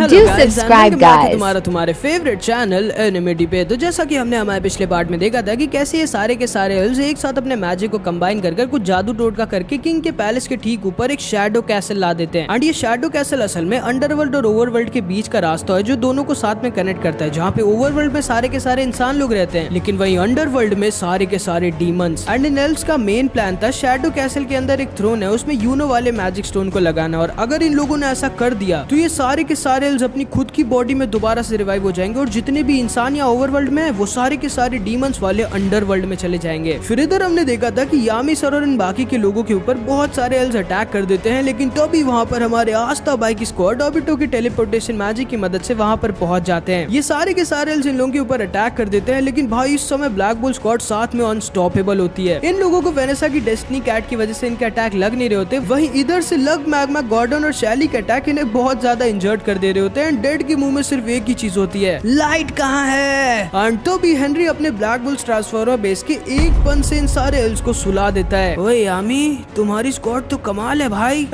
Do subscribe guys. तुम्हारे favourite channel एनिमेटी पे। तो जैसा कि हमने हमारे पिछले पार्ट में देखा था कि कैसे ये सारे के सारे एल्व्स एक साथ अपने मैजिक को कंबाइन कर कुछ जादू टोटका करके किंग के पैलेस के ठीक ऊपर एक शैडो कैसल ला देते हैं। एंड ये शैडो कैसल असल में अंडरवर्ल्ड और ओवरवर्ल्ड के बीच का रास्ता है जो दोनों को साथ में कनेक्ट करता है, जहाँ पे ओवरवर्ल्ड में सारे के सारे इंसान लोग रहते हैं, लेकिन वही अंडरवर्ल्ड में सारे के सारे डीमंस। एंड इन एल्व्स का मेन प्लान था शैडो कैसल के अंदर एक थ्रोन है, उसमें यूनो वाले मैजिक स्टोन को लगाना, और अगर इन लोगों ने ऐसा कर दिया तो ये सारे के सारे एल्व्स अपनी खुद की बॉडी में दोबारा से रिवाइव हो जाएंगे और जितने भी इंसान या ओवरवर्ल्ड में है वो सारे के सारे डीमंस वाले अंडरवर्ल्ड में चले जाएंगे। फिर इधर हमने देखा था कि यामी सर और इन बाकी के लोगों के ऊपर बहुत सारे एल्व्स अटैक कर देते हैं, लेकिन तभी वहाँ पर हमारे आस्था बाई की स्क्वाड ऑबिटो की टेलीपोर्टेशन मैजिक की मदद से वहाँ पर पहुंच जाते हैं। ये सारे के सारे एल्व्स इन लोगों के ऊपर अटैक कर देते हैं, लेकिन भाई इस समय ब्लैक बुल स्क्वाड साथ में अनस्टॉपेबल होती है। इन लोगों को वेनेसा की डेस्टिनी कैट की वजह से इनके अटैक लग नहीं रहे होते, वहीं इधर से लग मैग्मा गॉर्डन और शैली के अटैक इन्हें बहुत ज्यादा इंजर्ड कर दे रहे होते हैं। डेड के मुंह में सिर्फ एक ही चीज होती है, लाइट कहाँ है। एंड तो भी हेनरी अपने ब्लैक बुल्स ट्रांसफॉर्मर बेस के एक पन से इन सारे एल्व्स को सुला देता है। ओए यामी, तुम्हारी स्क्वाड तो कमाल है भाई।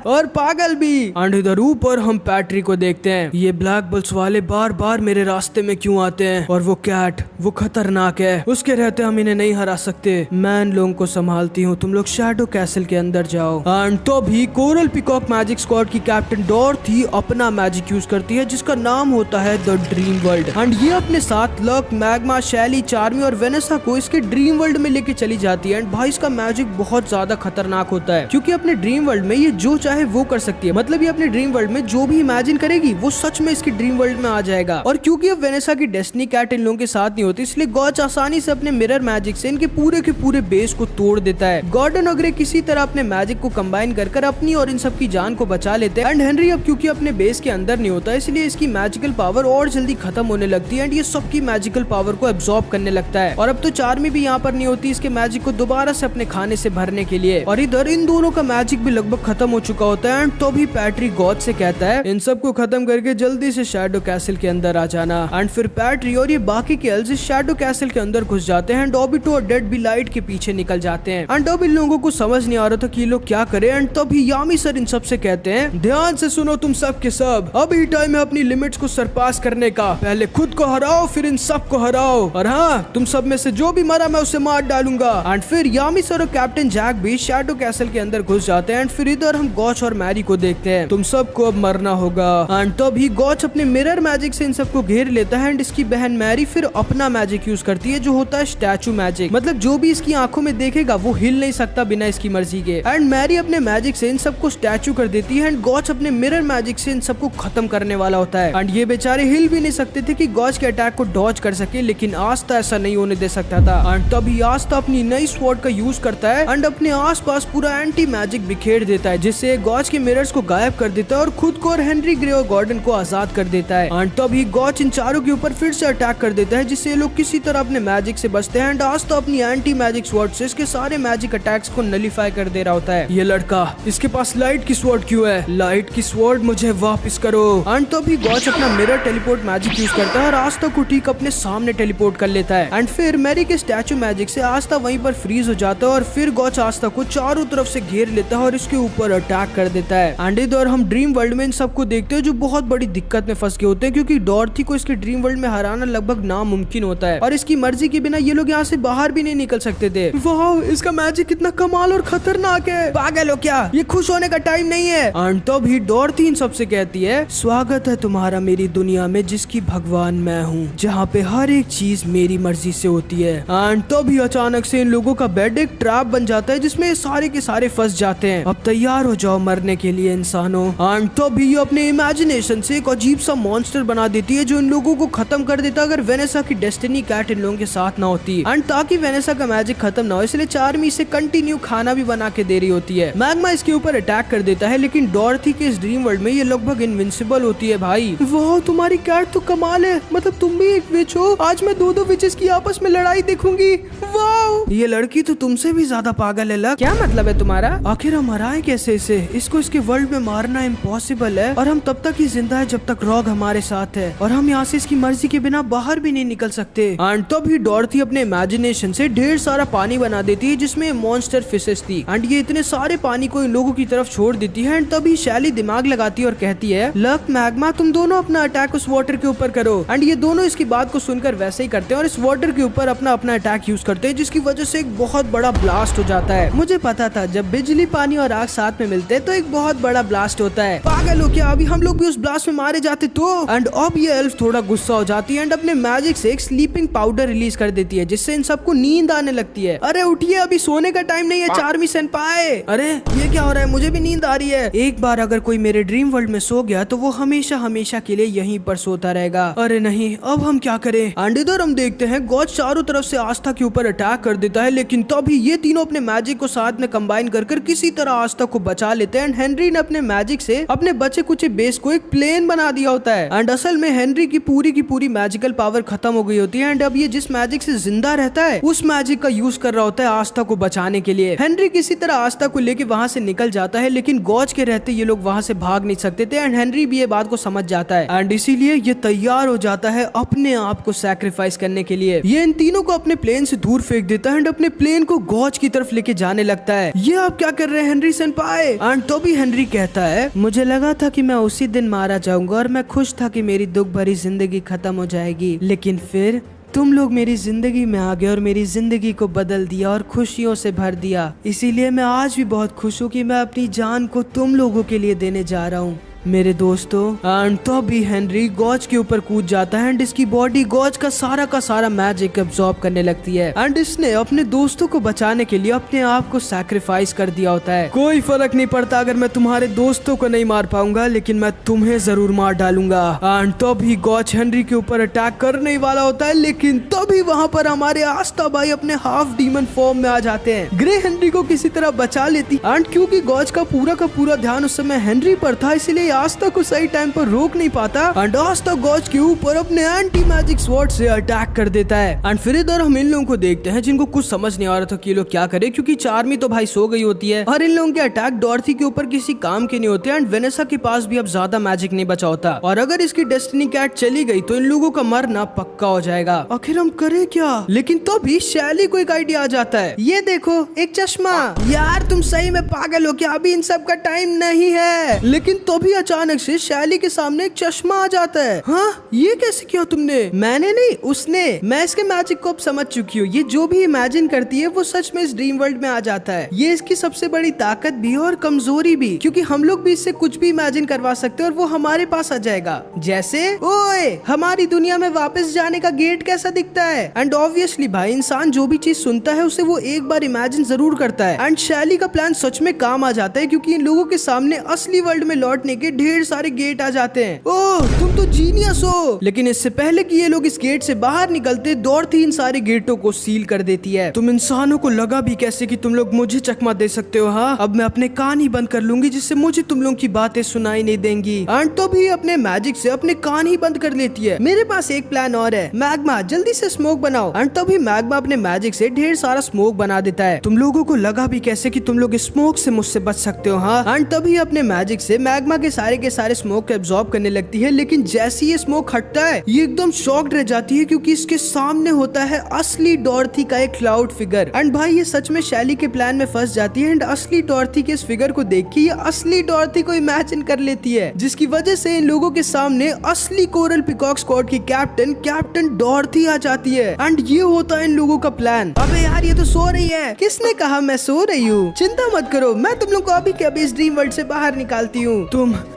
और पागल भी। एंड इधर ऊपर हम पैट्री को देखते हैं। ये ब्लैक बुल्स वाले बार बार मेरे रास्ते में क्यों आते हैं, और वो कैट वो खतरनाक है, उसके रहते हम इन्हें नहीं हरा सकते। मैं इन लोगों को संभालती हूँ, तुम लोग शैडो कैसल के अंदर जाओ। एंड तो भी कोरल पिकॉक मैजिक स्क्वाड की कैप्टन डॉर्थी अपना मैजिक यूज करती है जिसका नाम होता है द ड्रीम वर्ल्ड। एंड ये अपने साथ लक, मैग्मा, शैली, चार्मी और वेनेसा को इसके ड्रीम वर्ल्ड में लेके चली जाती है। एंड भाई इसका मैजिक बहुत ज्यादा खतरनाक होता है, क्योंकि अपने ड्रीम वर्ल्ड में ये जो चाहे वो कर सकती है। मतलब ये अपने ड्रीम वर्ल्ड में जो भी इमेजिन करेगी वो सच में इसकी ड्रीम वर्ल्ड में आ जाएगा। और क्योंकि अब वेनेसा की डेस्टिनी कैट इन लोगों के साथ नहीं होती, इसलिए गॉच आसानी से अपने मिरर मैजिक से इनके पूरे के पूरे बेस को तोड़ देता है। गॉर्डन और ग्रे किसी तरह अपने मैजिक को कंबाइन कर अपनी और इन सब की जान को बचा लेते हैं। एंड हेनरी अब क्योंकि अपने बेस के अंदर नहीं होता, इसलिए इसकी मैजिकल पावर और जल्दी खत्म होने लगती है एंड ये सबकी मैजिकल पावर को एब्सॉर्ब करने लगता है। और अब तो चार्मी भी यहाँ पर नहीं होती इसके मैजिक को दोबारा से अपने खाने से भरने के लिए। और इधर इन दोनों का मैजिक भी लगभग खत्म हो चुका होता है। एंड तो भी पैट्री गॉड से कहता है इन सबको खत्म करके जल्दी से शैडो कैसल के अंदर आ जाना। एंड फिर पैट्री और ये बाकी के एल्व्स शैडो कैसल के अंदर घुस जाते हैं। ऑबिटो और डेड भी लाइट के पीछे निकल जाते हैं। एंड अब इन लोगों को समझ नहीं आ रहा था कि ये लोग क्या करें। एंड तभी यामी सर इन सब से कहते हैं ध्यान से सुनो तुम सब के सब, अभी टाइम है अपनी लिमिट्स को सरपास करने का। पहले खुद को हराओ फिर इन सब को हराओ, और हाँ तुम सब में से जो भी मरा मैं उसे मार डालूंगा। एंड फिर यामी सर और कैप्टन जैक भी शैडो कैसल के अंदर घुस जाते हैं। एंड फिर इधर हम गॉच और मैरी को देखते हैं, तुम सबको अब मरना होगा। एंड तभी गॉच अपने मिरर मैजिक से इन सबको घेर लेता है। एंड इसकी बहन मैरी फिर अपना मैजिक यूज करती है जो होता है स्टैचू मैजिक। मतलब जो भी इसकी आंखों में देखेगा वो हिल नहीं सकता बिना इसकी मर्जी के। एंड मैरी अपने मैजिक से इन सबको स्टैचू कर देती है। एंड गॉच अपने मिरर मैजिक से इन सबको खत्म करने वाला होता है। एंड ये बेचारे हिल भी नहीं सकते थे कि गॉच के अटैक को डॉज कर सके, लेकिन आस्था ऐसा नहीं होने दे सकता था। एंड तभी आस्था अपनी नई स्वॉर्ड का यूज करता है एंड अपने आसपास पूरा एंटी मैजिक बिखेर देता है, जिससे गॉच के मिरर्स को गायब कर देता है और खुद को और हेनरी, ग्रे और गॉर्डन को आजाद कर देता है। एंड तभी गॉच इन चारों के ऊपर फिर से अटैक कर देता है, जिससे ये लोग किसी तरह अपने मैजिक से बचते हैं। एंड आस्था अपनी एंटी मैजिक स्वॉर्ड से इसके सारे मैजिक अटैक्स को नलीफाई कर दे रहा होता है। ये लड़का, इसके पास लाइट की स्वॉर्ड क्यों है? लाइट की स्वॉर्ड मुझे वापस करो। एंड तभी गॉच अपना मिरर टेलीपोर्ट मैजिक यूज करता है और आस्था को ठीक अपने सामने टेलीपोर्ट कर लेता है। एंड फिर मैरी के स्टैचू मैजिक से आस्था वहीं पर फ्रीज हो जाता है और फिर गॉच आस्था को चारों तरफ से घेर लेता है और इसके ऊपर अटैक कर देता है। एंड इधर हम ड्रीम वर्ल्ड में इन सबको देखते हैं जो बहुत बड़ी दिक्कत में फंस गए होते हैं, क्योंकि डॉर्थी को इसके ड्रीम वर्ल्ड में हराना लगभग नामुमकिन होता है और इसकी मर्जी के बिना ये लोग यहाँ से बाहर भी नहीं निकल सकते थे। वाह, इसका मैजिक कितना कमाल और खतरनाक है। पागल हो क्या? ये खुश होने का टाइम नहीं है। एंड तभी डॉर्थी इन सबसे कहती है स्वागत है तुम्हारा मेरी दुनिया में जिसकी भगवान मैं हूँ, जहाँ पे हर एक चीज मेरी मर्जी से होती है। एंड तभी अचानक से इन लोगों का बेड एक ट्रैप बन जाता है जिसमें सारे के सारे फंस जाते हैं। अब तैयार हो जाओ मरने के लिए इंसानों। एंड तभी ये अपने इमेजिनेशन से एक अजीब सा मॉन्स्टर बना देती है जो इन लोगों को खत्म कर देता अगर वेनेसा की डेस्टिनी कैट इन लोगों के साथ ना होती। एंड ताकि वेनेसा का मैजिक खत्म ना हो इसलिए चार्मी इसे कंटिन्यू खाना भी बना के दे रही होती है। मैग्मा इसके ऊपर अटैक कर देता है, लेकिन डॉर्थी के इस ड्रीम वर्ल्ड में ये लगभग इनविंसिबल होती है। भाई वाह, तुम्हारी कैट तो कमाल है, मतलब तुम भी एक विच हो। आज मैं दो विचेस की आपस में लड़ाई देखूंगी। वाह, ये लड़की तो तुमसे भी ज्यादा पागल है। लक, क्या मतलब है तुम्हारा? आखिर हम हराए कैसे कैसे? इसको इसके वर्ल्ड में मारना इम्पॉसिबल है और हम तब तक ही जिंदा है जब तक रॉग हमारे साथ है और हम यहाँ से इसकी मर्जी के बिना बाहर भी नहीं निकल सकते। एंड तभी डॉर्थी अपने इमेजिनेशन से ढेर सारा पानी बना देती है जिसमें मॉन्स्टर फिशेस थी एंड ये इतने सारे पानी को इन लोगों की तरफ छोड़ देती है। एंड तभी शैली दिमाग लगाती है और कहती है, लक, मैग्मा, तुम दोनों अपना अटैक उस वाटर के ऊपर करो। एंड ये दोनों इसकी बात को सुनकर वैसे ही करते हैं और इस वाटर के ऊपर अपना अपना अटैक यूज करते हैं जिसकी वजह से एक बहुत बड़ा ब्लास्ट हो जाता है। मुझे पता था जब बिजली, पानी और आग साथ में मिलते हैं तो एक बहुत बड़ा ब्लास्ट होता है। पागल हो क्या? अभी हम लोग भी उस ब्लास्ट में मारे जाते तो। एंड अब ये एल्फ थोड़ा गुस्सा हो जाती है एंड अपने मैजिक से एक स्लीपिंग पाउडर रिलीज कर देती है जिससे इन सबको नींद आने लगती है। अरे उठिए, अभी सोने का टाइम नहीं है चार्मी सेनपाई। अरे ये क्या हो रहा है? मुझे भी नींद आ रही है। एक बार अगर कोई मेरे ड्रीम वर्ल्ड में सो गया तो वो हमेशा हमेशा के लिए यहीं पर सोता रहेगा। अरे नहीं, अब हम क्या करें? एंड इधर हम देखते हैं गॉड चारों तरफ से आस्था के ऊपर अटैक कर देता है, लेकिन तभी ये तीनों अपने मैजिक को साथ में कंबाइन कर किसी तरह आस्था को बचा लेते हैं। एंड हेनरी ने अपने मैजिक से अपने बचे कुचे बेस को एक प्लेन बना दिया होता है। एंड असल में हेनरी की पूरी मैजिकल पावर खत्म हो गई होती है एंड अब ये जिस मैजिक से जिंदा रहता है उस मैजिक का यूज कर रहा होता है आस्था को बचाने के लिए। हेनरी किसी तरह आस्था को लेके वहां से निकल जाता है, लेकिन गॉज के रहते ये लोग वहां से भाग नहीं सकते थे एंड हेनरी भी ये बात को समझ जाता है एंड इसीलिए ये तैयार हो जाता है अपने आप को सैक्रिफाइस करने के लिए। ये इन तीनों को अपने प्लेन से दूर फेंक देता है एंड अपने प्लेन को गॉज की तरफ लेके जाने लगता है। ये आप क्या कर रहे हैं हेनरी सेनपाई? एंड तो भी हेनरी कहता है, मुझे लगा था कि मैं उसी दिन मारा जाऊंगा और मैं खुश था कि मेरी दुख भरी जिंदगी खत्म हो जाएगी, लेकिन फिर तुम लोग मेरी जिंदगी में आ गए और मेरी जिंदगी को बदल दिया और खुशियों से भर दिया। इसीलिए मैं आज भी बहुत खुश हूँ कि मैं अपनी जान को तुम लोगों के लिए देने जा रहा हूँ मेरे दोस्तों। एंड तो भी हेनरी गॉज के ऊपर कूद जाता है एंड इसकी बॉडी गॉज का सारा मैजिक अब्सॉर्ब करने लगती है एंड इसने अपने दोस्तों को बचाने के लिए अपने आप को सैक्रिफाइस कर दिया होता है। कोई फर्क नहीं पड़ता अगर मैं तुम्हारे दोस्तों को नहीं मार पाऊंगा, लेकिन मैं तुम्हें जरूर मार डालूंगा। एंड तभी गॉज हेनरी के ऊपर अटैक करने ही वाला होता है, लेकिन तभी वहां पर हमारे आस्था भाई अपने हाफ डीमन फॉर्म में आ जाते हैं। ग्रे हेनरी को किसी तरह बचा लेती एंड क्योंकि गॉज का पूरा ध्यान उस समय हेनरी पर था, इसलिए आस्था को सही टाइम पर रोक नहीं पाता एंड आस्था गॉज के ऊपर अपने एंटी मैजिक स्वॉर्ड से अटैक कर देता है। एंड फिर इधर हम इन लोगों को देखते हैं जिनको कुछ समझ नहीं आ रहा था कि ये लोग क्या करें, क्योंकि चार्मी तो भाई सो गई होती है और इन लोगों के अटैक डॉर्थी के ऊपर किसी काम के नहीं होते एंड वेनेसा के पास भी अब ज्यादा मैजिक नहीं बचा होता और अगर इसकी डेस्टिनी कैट चली गई तो इन लोगों का मरना पक्का हो जाएगा। आखिर हम करें क्या? लेकिन तो भी शैली को एक आइडिया आ जाता है, ये देखो एक चश्मा। यार तुम सही में पागल हो क्या? अभी इन सब का टाइम नहीं है। लेकिन तो भी अचानक से शैली के सामने एक चश्मा आ जाता है। हाँ, ये कैसे किया तुमने? मैंने नहीं, उसने। मैं इसके मैजिक को अब समझ चुकी हूँ। ये जो भी इमेजिन करती है वो सच में इस ड्रीम वर्ल्ड में आ जाता है। ये इसकी सबसे बड़ी ताकत भी है और कमजोरी भी, क्योंकि हम लोग भी इससे कुछ भी इमेजिन करवा सकते हैं और वो हमारे पास आ जाएगा। जैसे ओए, हमारी दुनिया में वापस जाने का गेट कैसा दिखता है। एंड ऑब्वियसली भाई इंसान जो भी चीज सुनता है उसे वो एक बार इमेजिन जरूर करता है एंड शैली का प्लान सच में काम आ जाता है, क्योंकि इन लोगों के सामने असली वर्ल्ड में लौटने के ढेर सारे गेट आ जाते हैं। ओह, तुम तो जीनियस हो। लेकिन इससे पहले कि ये लोग इस गेट से बाहर निकलते, डॉर्थी इन सारे गेटों को सील कर देती है। तुम इंसानों को लगा भी कैसे कि तुम लोग मुझे चकमा दे सकते हो? हाँ, अब मैं अपने कान ही बंद कर लूंगी जिससे मुझे तुम लोगों की बातें सुनाई नहीं देंगी। एंड तो भी अपने मैजिक से अपने कान ही बंद कर लेती है। मेरे पास एक प्लान और है, मैग्मा जल्दी से स्मोक बनाओ। एंड तभी मैग्मा अपने मैजिक से ढेर सारा स्मोक बना देता है। तुम लोगों को लगा भी कैसे कि तुम लोग स्मोक से मुझसे बच सकते हो? हाँ। एंड तभी अपने मैजिक से मैग्मा के सारे स्मोक को एब्जॉर्ब करने लगती है, लेकिन जैसे ये स्मोक हटता है ये एकदम शॉक्ड रह जाती है, क्योंकि इसके सामने होता है असली डॉर्थी का एक क्लाउड फिगर। एंड भाई ये सच में शैली के प्लान में फंस जाती है एंड असली डॉर्थी के इस फिगर को देख के ये असली डॉर्थी को इमेजिन कर लेती है, जिसकी वजह से इन लोगों के सामने असली कोरल पिकॉक स्क्वाड की कैप्टन डॉर्थी आ जाती है। एंड ये होता है इन लोगों का प्लान। अबे यार ये तो सो रही है। किसने कहा मैं सो रही हूँ? चिंता मत करो, मैं तुम लोग को अभी के अभी इस ड्रीम वर्ल्ड से बाहर निकालती हूँ।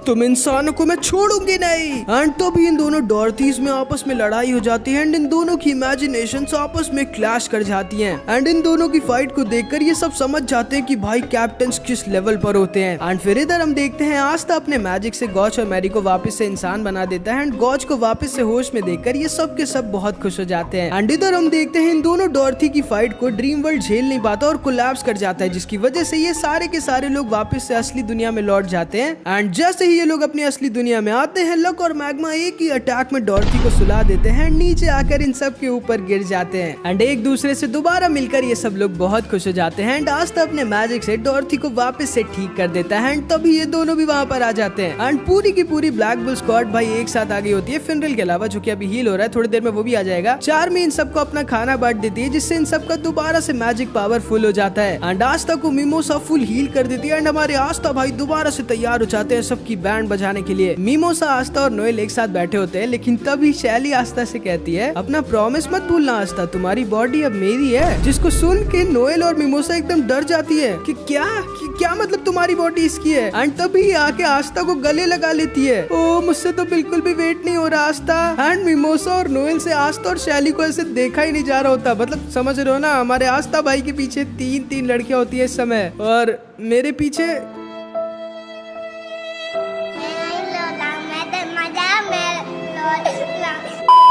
तुम इंसानों को मैं छोड़ूंगी नहीं। एंड तो भी इन दोनों डॉर्थीज में आपस में लड़ाई हो जाती है एंड इन दोनों की इमेजिनेशन आपस में क्लैश कर जाती हैं। एंड इन दोनों की फाइट को देखकर ये सब समझ जाते हैं कि भाई कैप्टन किस लेवल पर होते हैं। एंड फिर इधर हम देखते हैं आस्था अपने मैजिक से गॉज और मैरी को वापस से इंसान बना देता है एंड गॉज को वापस से होश में देखकर ये सब के सब बहुत खुश हो जाते हैं। एंड इधर हम देखते हैं इन दोनों डॉर्थी की फाइट को ड्रीम वर्ल्ड झेल नहीं पाता और कोलैप्स कर जाता है, जिसकी वजह से ये सारे के सारे लोग वापस से असली दुनिया में लौट जाते हैं। एंड जैसे ही ये लोग अपनी असली दुनिया में आते हैं चक और मैग्मा एक ही अटैक में डॉर्थी को सुला देते हैं, नीचे आकर इन सब के ऊपर गिर जाते हैं एंड एक दूसरे से दोबारा मिलकर ये सब लोग बहुत खुश हो जाते हैं एंड आस्था अपने मैजिक से डॉर्थी को वापस से ठीक कर देता है एंड तभी ये दोनों भी वहाँ पर आ जाते हैं एंड पूरी की पूरी ब्लैक बुल स्क्वाड भाई एक साथ आ गई होती है, फिनरल के अलावा जो कि अभी हील हो रहा है, थोड़ी देर में वो भी आ जाएगा। चार्मी इन सबको अपना खाना बांट देती है जिससे इन सबका दोबारा से मैजिक पावर फुल हो जाता है एंड आस्था को मिमोसा फुल हील कर देती है एंड हमारे आस्था भाई दोबारा से तैयार हो जाते हैं सबकी बैंड बजाने के लिए। मिमोसा, आस्था और नोएल एक साथ बैठे होते हैं लेकिन तभी शैली आस्था से कहती है अपना प्रॉमिस मत भूलना आस्था, तुम्हारी बॉडी अब मेरी है। जिसको सुन के नोएल और मिमोसा एकदम डर जाती है कि क्या मतलब तुम्हारी बॉडी इसकी है एंड तभी आके आस्था को गले लगा लेती है। ओ मुझसे तो बिल्कुल भी वेट नहीं हो रहा आस्था एंड मिमोसा और नोएल से आस्था और शैली को ऐसे देखा ही नहीं जा रहा होता, मतलब समझ रहे हो ना, हमारे आस्था भाई के पीछे तीन लड़कियां होती है इस समय और मेरे पीछे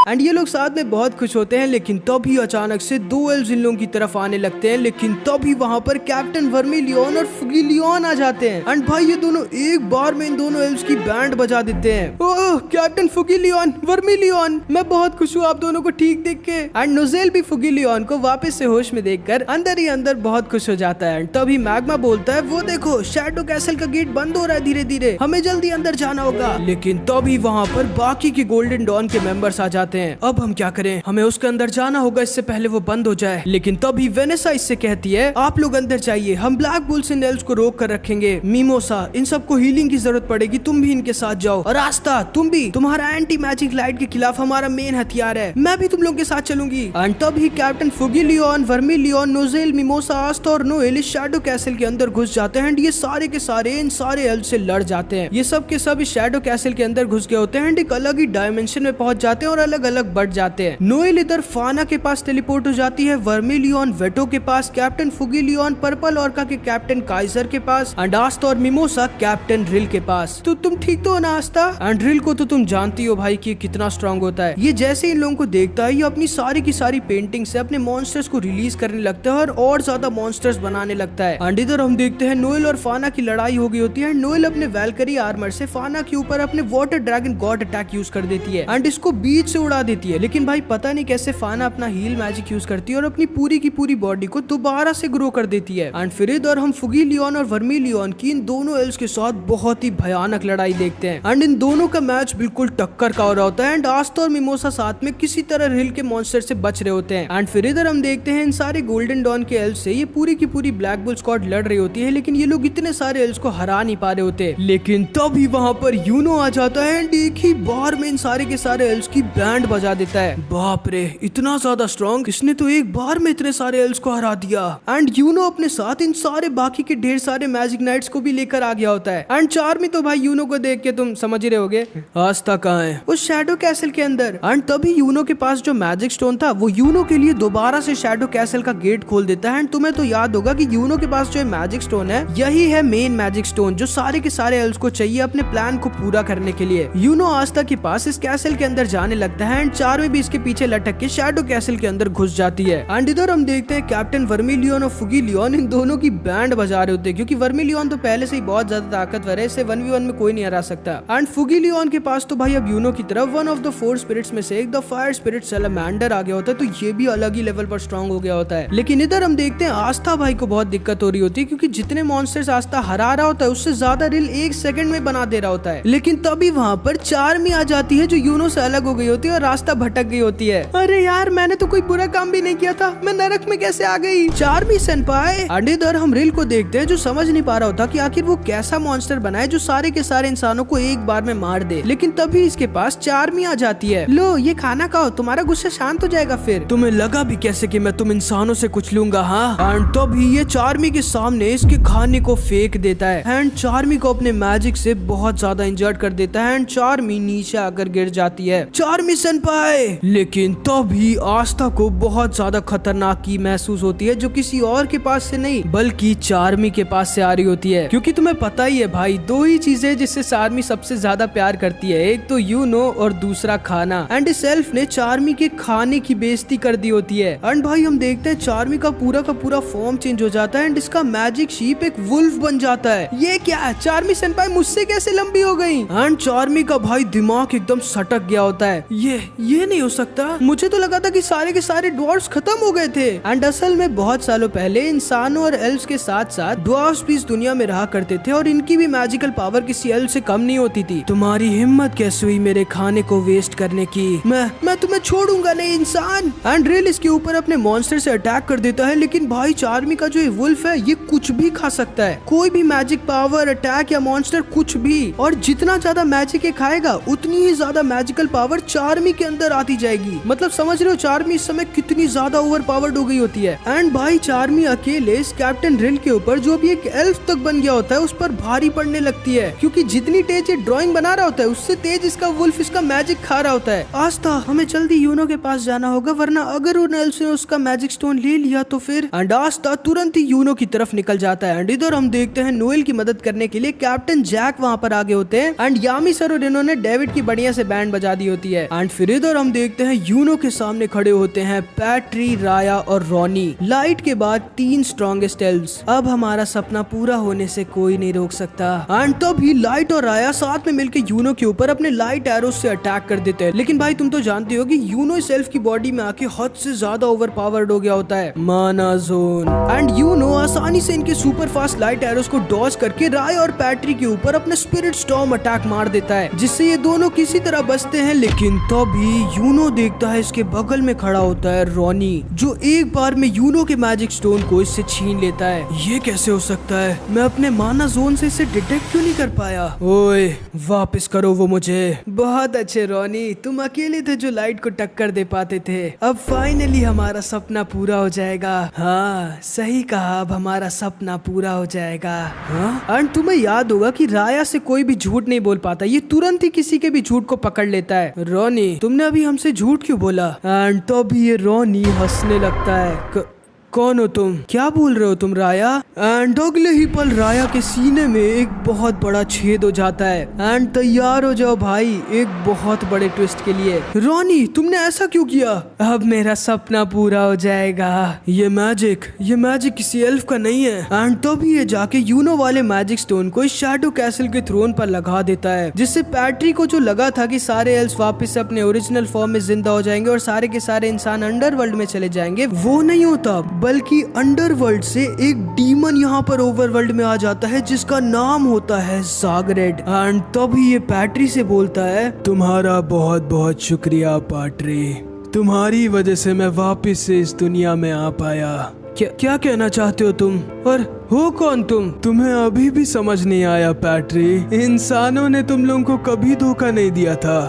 एंड ये लोग साथ में बहुत खुश होते हैं लेकिन तभी अचानक से दो एल्व्स इन लोगों की तरफ आने लगते हैं लेकिन तभी वहाँ पर कैप्टन वर्मिलियन और फुगिलियन आ जाते हैं एंड भाई ये दोनों एक बार में इन दोनों एल्व्स की बैंड बजा देते हैं। ओह कैप्टन फुगिलियन, वर्मिलियन, मैं बहुत खुश हूँ आप दोनों को ठीक देख के एंड नोजेल भी फुगिलियन को वापस से होश में देखकर अंदर ही अंदर बहुत खुश हो जाता है एंड तभी मैग्मा बोलता है वो देखो शैडो कैसल का गेट बंद हो रहा है धीरे धीरे, हमें जल्दी अंदर जाना होगा। लेकिन तभी वहाँ पर बाकी के गोल्डन डॉन के मेंबर्स आ जाते हैं। अब हम क्या करें, हमें उसके अंदर जाना होगा इससे पहले वो बंद हो जाए। लेकिन तभी वेनेसा इससे कहती है आप लोग अंदर जाइए, हम ब्लैक बुल्स इन एल्व्स को रोक कर रखेंगे। मिमोसा इन सबको हीलिंग की जरूरत पड़ेगी, तुम भी इनके साथ जाओ और आस्था तुम भी, तुम्हारा एंटी मैजिक लाइट के खिलाफ हमारा मेन हथियार है, मैं भी तुम लोग के साथ चलूंगी। एंड तभी कैप्टन फुगिलियन, वर्मिलियन, नोजेल, मिमोसा, आस्था और नोएल इस शैडो कैसल के अंदर घुस जाते हैं एंड ये सारे के सारे इन सारे एल्व्स से लड़ जाते हैं। ये सब के सब इस शैडो कैसल के अंदर घुस गए होते हैं एंड एक अलग ही डायमेंशन में पहुंच जाते हैं और अलग अलग बढ़ जाते हैं। नोएल इधर फाना के पास टेलीपोर्ट हो जाती है, वर्मिलियन वेटो के पास, कैप्टन फुगिलियन पर्पल ऑर्का के कैप्टन काइजर के पास एंड आस्था और मिमोसा कैप्टन रिल के पास। तो तुम ठीक तो हो ना आस्था? एंड रिल को तो तुम जानती हो भाई कि कितना स्ट्रांग होता है। ये जैसे इन लोगों को देखता है ये अपनी सारी की सारी पेंटिंग से अपने मॉन्स्टर्स को रिलीज करने लगता है और ज्यादा मॉन्स्टर्स बनाने लगता है। एंड इधर हम देखते हैं नोएल और फाना की लड़ाई हो गई होती है। नोएल अपने वैल्करी आर्मर से फाना के ऊपर अपने water dragon God attack use कर देती है एंड इसको बीच से उड़ा देती है। लेकिन भाई पता नहीं कैसे फाना अपना हील मैजिक यूज करती है और अपनी पूरी की पूरी बॉडी को दोबारा से ग्रो कर देती है। एंड फिर इधर हम फुगिलियन और वर्मिलियन की इन दोनों एल्व्स के साथ बहुत ही भयानक लड़ाई देखते हैं एंड इन दोनों का मैच बिल्कुल टक्कर का हो रहा होता है एंड आस्था और मिमोसा साथ में किसी तरह रिल के मॉन्स्टर से बच रहे होते हैं। एंड फिर इधर हम देखते हैं इन सारे गोल्डन डॉन के एल्व्स से ये पूरी की पूरी ब्लैक बुल स्क्वाड लड़ रही होती है लेकिन ये लोग इतने सारे एल्व्स को हरा नहीं पा रहे होते। लेकिन तभी वहाँ पर यूनो आ जाता है एंड एक ही बार में इन सारे के सारे एल्व्स की बैंड बजा देता है। बाप रे इतना ज्यादा स्ट्रॉन्ग, इसने तो एक बार में इतने सारे एल्व्स को हरा दिया। एंड यूनो अपने साथ इन सारे बाकी के ढेर सारे मैजिक नाइट्स को भी लेकर आ गया होता है। एंड चार्मी तो भाई यूनो को देख के तुम समझ ही रहे होगे आस्था कहाँ है, उस शैडो कैसल के अंदर। एंड तभी यूनो के पास जो मैजिक स्टोन था वो यूनो के लिए दोबारा से शैडो कैसल का गेट खोल देता है। एंड तुम्हें तो याद होगा कि यूनो के पास जो मैजिक स्टोन है यही है मेन मैजिक स्टोन जो सारे के सारे एल्व्स को चाहिए अपने प्लान को पूरा करने के लिए। यूनो आस्था के पास इस कैसल के अंदर जाने लगता है एंड चार्मी भी इसके पीछे लटक के शैडो कैसल के अंदर घुस जाती है। एंड इधर हम देखते हैं कैप्टन वर्मिलियन और फुगिलियन इन दोनों की बैंड बजा रहे होते हैं क्योंकि वर्मिलियन तो पहले से ही बहुत ज्यादा ताकतवर है, इसे 1v1 में कोई नहीं हरा सकता। एंड फुगिलियन के पास तो भाई अब यूनो की तरफ वन ऑफ द 4 स्पिरिट्स में से एक द फायर स्पिरिट सैलामेंडर आ गया होता है, तो ये भी अलग ही लेवल पर स्ट्रॉन्ग हो गया होता है। लेकिन इधर हम देखते हैं आस्था भाई को बहुत दिक्कत हो रही होती है क्योंकि जितने मॉन्स्टर्स आस्था हरा रहा होता है उससे ज्यादा रिल 1 सेकंड में बना दे रहा होता है। लेकिन तभी वहाँ पर चार्मी आ जाती है जो यूनो से अलग हो गई होती है और रास्ता भटक गई होती है। अरे यार मैंने तो कोई बुरा काम भी नहीं किया था, मैं नरक में कैसे आ गई? चार्मी सेनपाई। एंड इधर हम रिल को देखते हैं जो समझ नहीं पा रहा होता कि आखिर वो कैसा मॉन्स्टर बनाए जो सारे के सारे इंसानों को एक बार में मार दे। लेकिन तभी इसके पास चार्मी आ जाती है। लो ये खाना खाओ, तुम्हारा गुस्सा शांत हो जाएगा। फिर तुम्हें लगा भी कैसे कि मैं तुम इंसानों से कुछ लूंगा? हाँ। एंड तभी ये चार्मी के सामने इसके खाने को फेंक देता है एंड चार्मी को अपने मैजिक से बहुत ज्यादा इंजर्ड कर देता है एंड चार्मी नीचे आकर गिर जाती है। चार्मी सेनपाई। लेकिन तभी आस्था को बहुत ज्यादा खतरनाक की महसूस होती है जो किसी और के पास से नहीं बल्कि चार्मी के पास से आ रही होती है। क्योंकि तुम्हें पता ही है भाई, दो ही चीजें जिससे चार्मी सबसे ज्यादा प्यार करती करती है, एक तो यूनो और दूसरा खाना। एंड इस एल्फ ने चार्मी के खाने की बेइज्जती कर दी होती है। एंड भाई हम देखते हैं चार्मी का पूरा फॉर्म चेंज हो जाता है एंड इसका मैजिक शीप एक वुल्फ बन जाता है। ये क्या है? चार्मी सेनपाई मुझसे कैसे लंबी हो गई? एंड चार्मी का भाई दिमाग एकदम सटक गया होता है। ये नहीं हो सकता, मुझे तो लगा था कि सारे के सारे ड्वार्फ्स खत्म हो गए थे। एंड असल में बहुत सालों पहले इंसानों और एल्व्स के साथ साथ ड्वार्फ्स भी इस दुनिया में रहा करते थे और इनकी भी मैजिकल पावर किसी एल्फ से कम नहीं होती थी। तुम्हारी हिम्मत कैसे हुई मेरे खाने को वेस्ट करने की? मैं तुम्हें छोड़ूंगा नहीं इंसान। एंड रेल इसके ऊपर अपने मॉन्स्टर से अटैक कर देता है, लेकिन भाई चार्मी का जो ये वुल्फ है ये कुछ भी खा सकता है, कोई भी मैजिक पावर, अटैक या मॉन्स्टर कुछ भी। और जितना ज्यादा मैजिक ये खाएगा उतनी ही ज्यादा मैजिकल पावर चार्मी के अंदर आती जाएगी। मतलब समझ रहे हो चार्मी इस समय कितनी ज्यादा ओवर पावर्ड हो गई होती है। एंड भाई चार्मी अकेले इस कैप्टन रिल के ऊपर जो भी एक एल्फ तक बन गया होता है उस पर भारी पड़ने लगती है, क्योंकि जितनी तेज ये ड्राइंग बना रहा होता है उससे तेज इसका वुल्फ इसका मैजिक खा रहा होता है। आस्था हमें जल्दी यूनो के पास जाना होगा, वरना अगर उन एल्फ ने उसका मैजिक स्टोन ले लिया तो फिर। एंड आस्था तुरंत ही यूनो की तरफ निकल जाता है। एंड इधर हम देखते हैं नोएल की मदद करने के लिए कैप्टन जैक वहाँ पर आगे होते हैं। एंड यामी सर और इन्होंने डेविड की बढ़िया से बैंड बजा दी होती है। एंड फिर इधर हम देखते हैं यूनो के सामने खड़े होते हैं पैट्री, राया और रॉनी। लाइट के बाद 3 स्ट्रॉन्गेस्ट एल्व्स। अब हमारा सपना पूरा होने से कोई नहीं रोक सकता। एंड तभी लाइट और राया साथ में मिलकर यूनो के ऊपर अपने लाइट एरोस से अटैक कर देते हैं। लेकिन भाई तुम तो जानते हो कि यूनो इस एल्फ की बॉडी में आके हद से ज्यादा ओवर पावर्ड हो गया होता है, माना जोन। एंड यूनो आसानी से इनके सुपर फास्ट लाइट एरोस को डॉज करके राया और पैट्री के ऊपर अपने स्पिरिट स्टॉर्म अटैक मार देता है, जिससे ये दोनों किसी तरह बचते हैं। लेकिन तभी यूनो देखता है इसके बगल में खड़ा होता है रॉनी, जो एक बार में यूनो के मैजिक स्टोन को इससे छीन लेता है। ये कैसे हो सकता है? मैं अपने माना जोन से इसे डिटेक्ट क्यों नहीं कर पाया? ओए वापस करो वो मुझे। बहुत अच्छे रॉनी, तुम अकेले थे जो लाइट को टक्कर दे पाते थे। अब फाइनली हमारा सपना पूरा हो जाएगा। हाँ सही कहा, अब हमारा सपना पूरा हो जाएगा। हाँ? एंड तुम्हें याद होगा कि राया से कोई भी झूठ नहीं बोल पाता, ये तुरंत ही किसी के भी झूठ को पकड़ लेता है। रॉनी तुमने अभी हमसे झूठ क्यों बोला? एंड तभी ये रॉनी हंसने लगता है। कौन हो तुम? क्या बोल रहे हो तुम राया? एंड अगले ही पल राया के सीने में एक बहुत बड़ा छेद हो जाता है। एंड तैयार हो जाओ भाई एक बहुत बड़े ट्विस्ट के लिए। रॉनी तुमने ऐसा क्यों किया? अब मेरा सपना पूरा हो जाएगा। ये मैजिक किसी एल्फ का नहीं है। एंड तभी ये जाके यूनो वाले मैजिक स्टोन को इस शैडो कैसल के थ्रोन पर लगा देता है, जिससे पैट्री को जो लगा था कि सारे एल्फ वापस से अपने ओरिजिनल फॉर्म में जिंदा हो जाएंगे और सारे के सारे इंसान अंडरवर्ल्ड में चले जाएंगे, वो नहीं होता, बल्कि अंडरवर्ल्ड से एक डीमन यहाँ पर ओवरवर्ल्ड में आ जाता है जिसका नाम होता है ज़ागरेड। एंड तभी ये पैट्री से बोलता है, तुम्हारा बहुत बहुत शुक्रिया पैट्री, तुम्हारी वजह से मैं वापस से इस दुनिया में आ पाया। क्या कहना चाहते हो तुम? और हो कौन तुम? तुम्हें अभी भी समझ नहीं आया पैट्री? इंसानों ने तुम लोगों को कभी धोखा नहीं दिया था,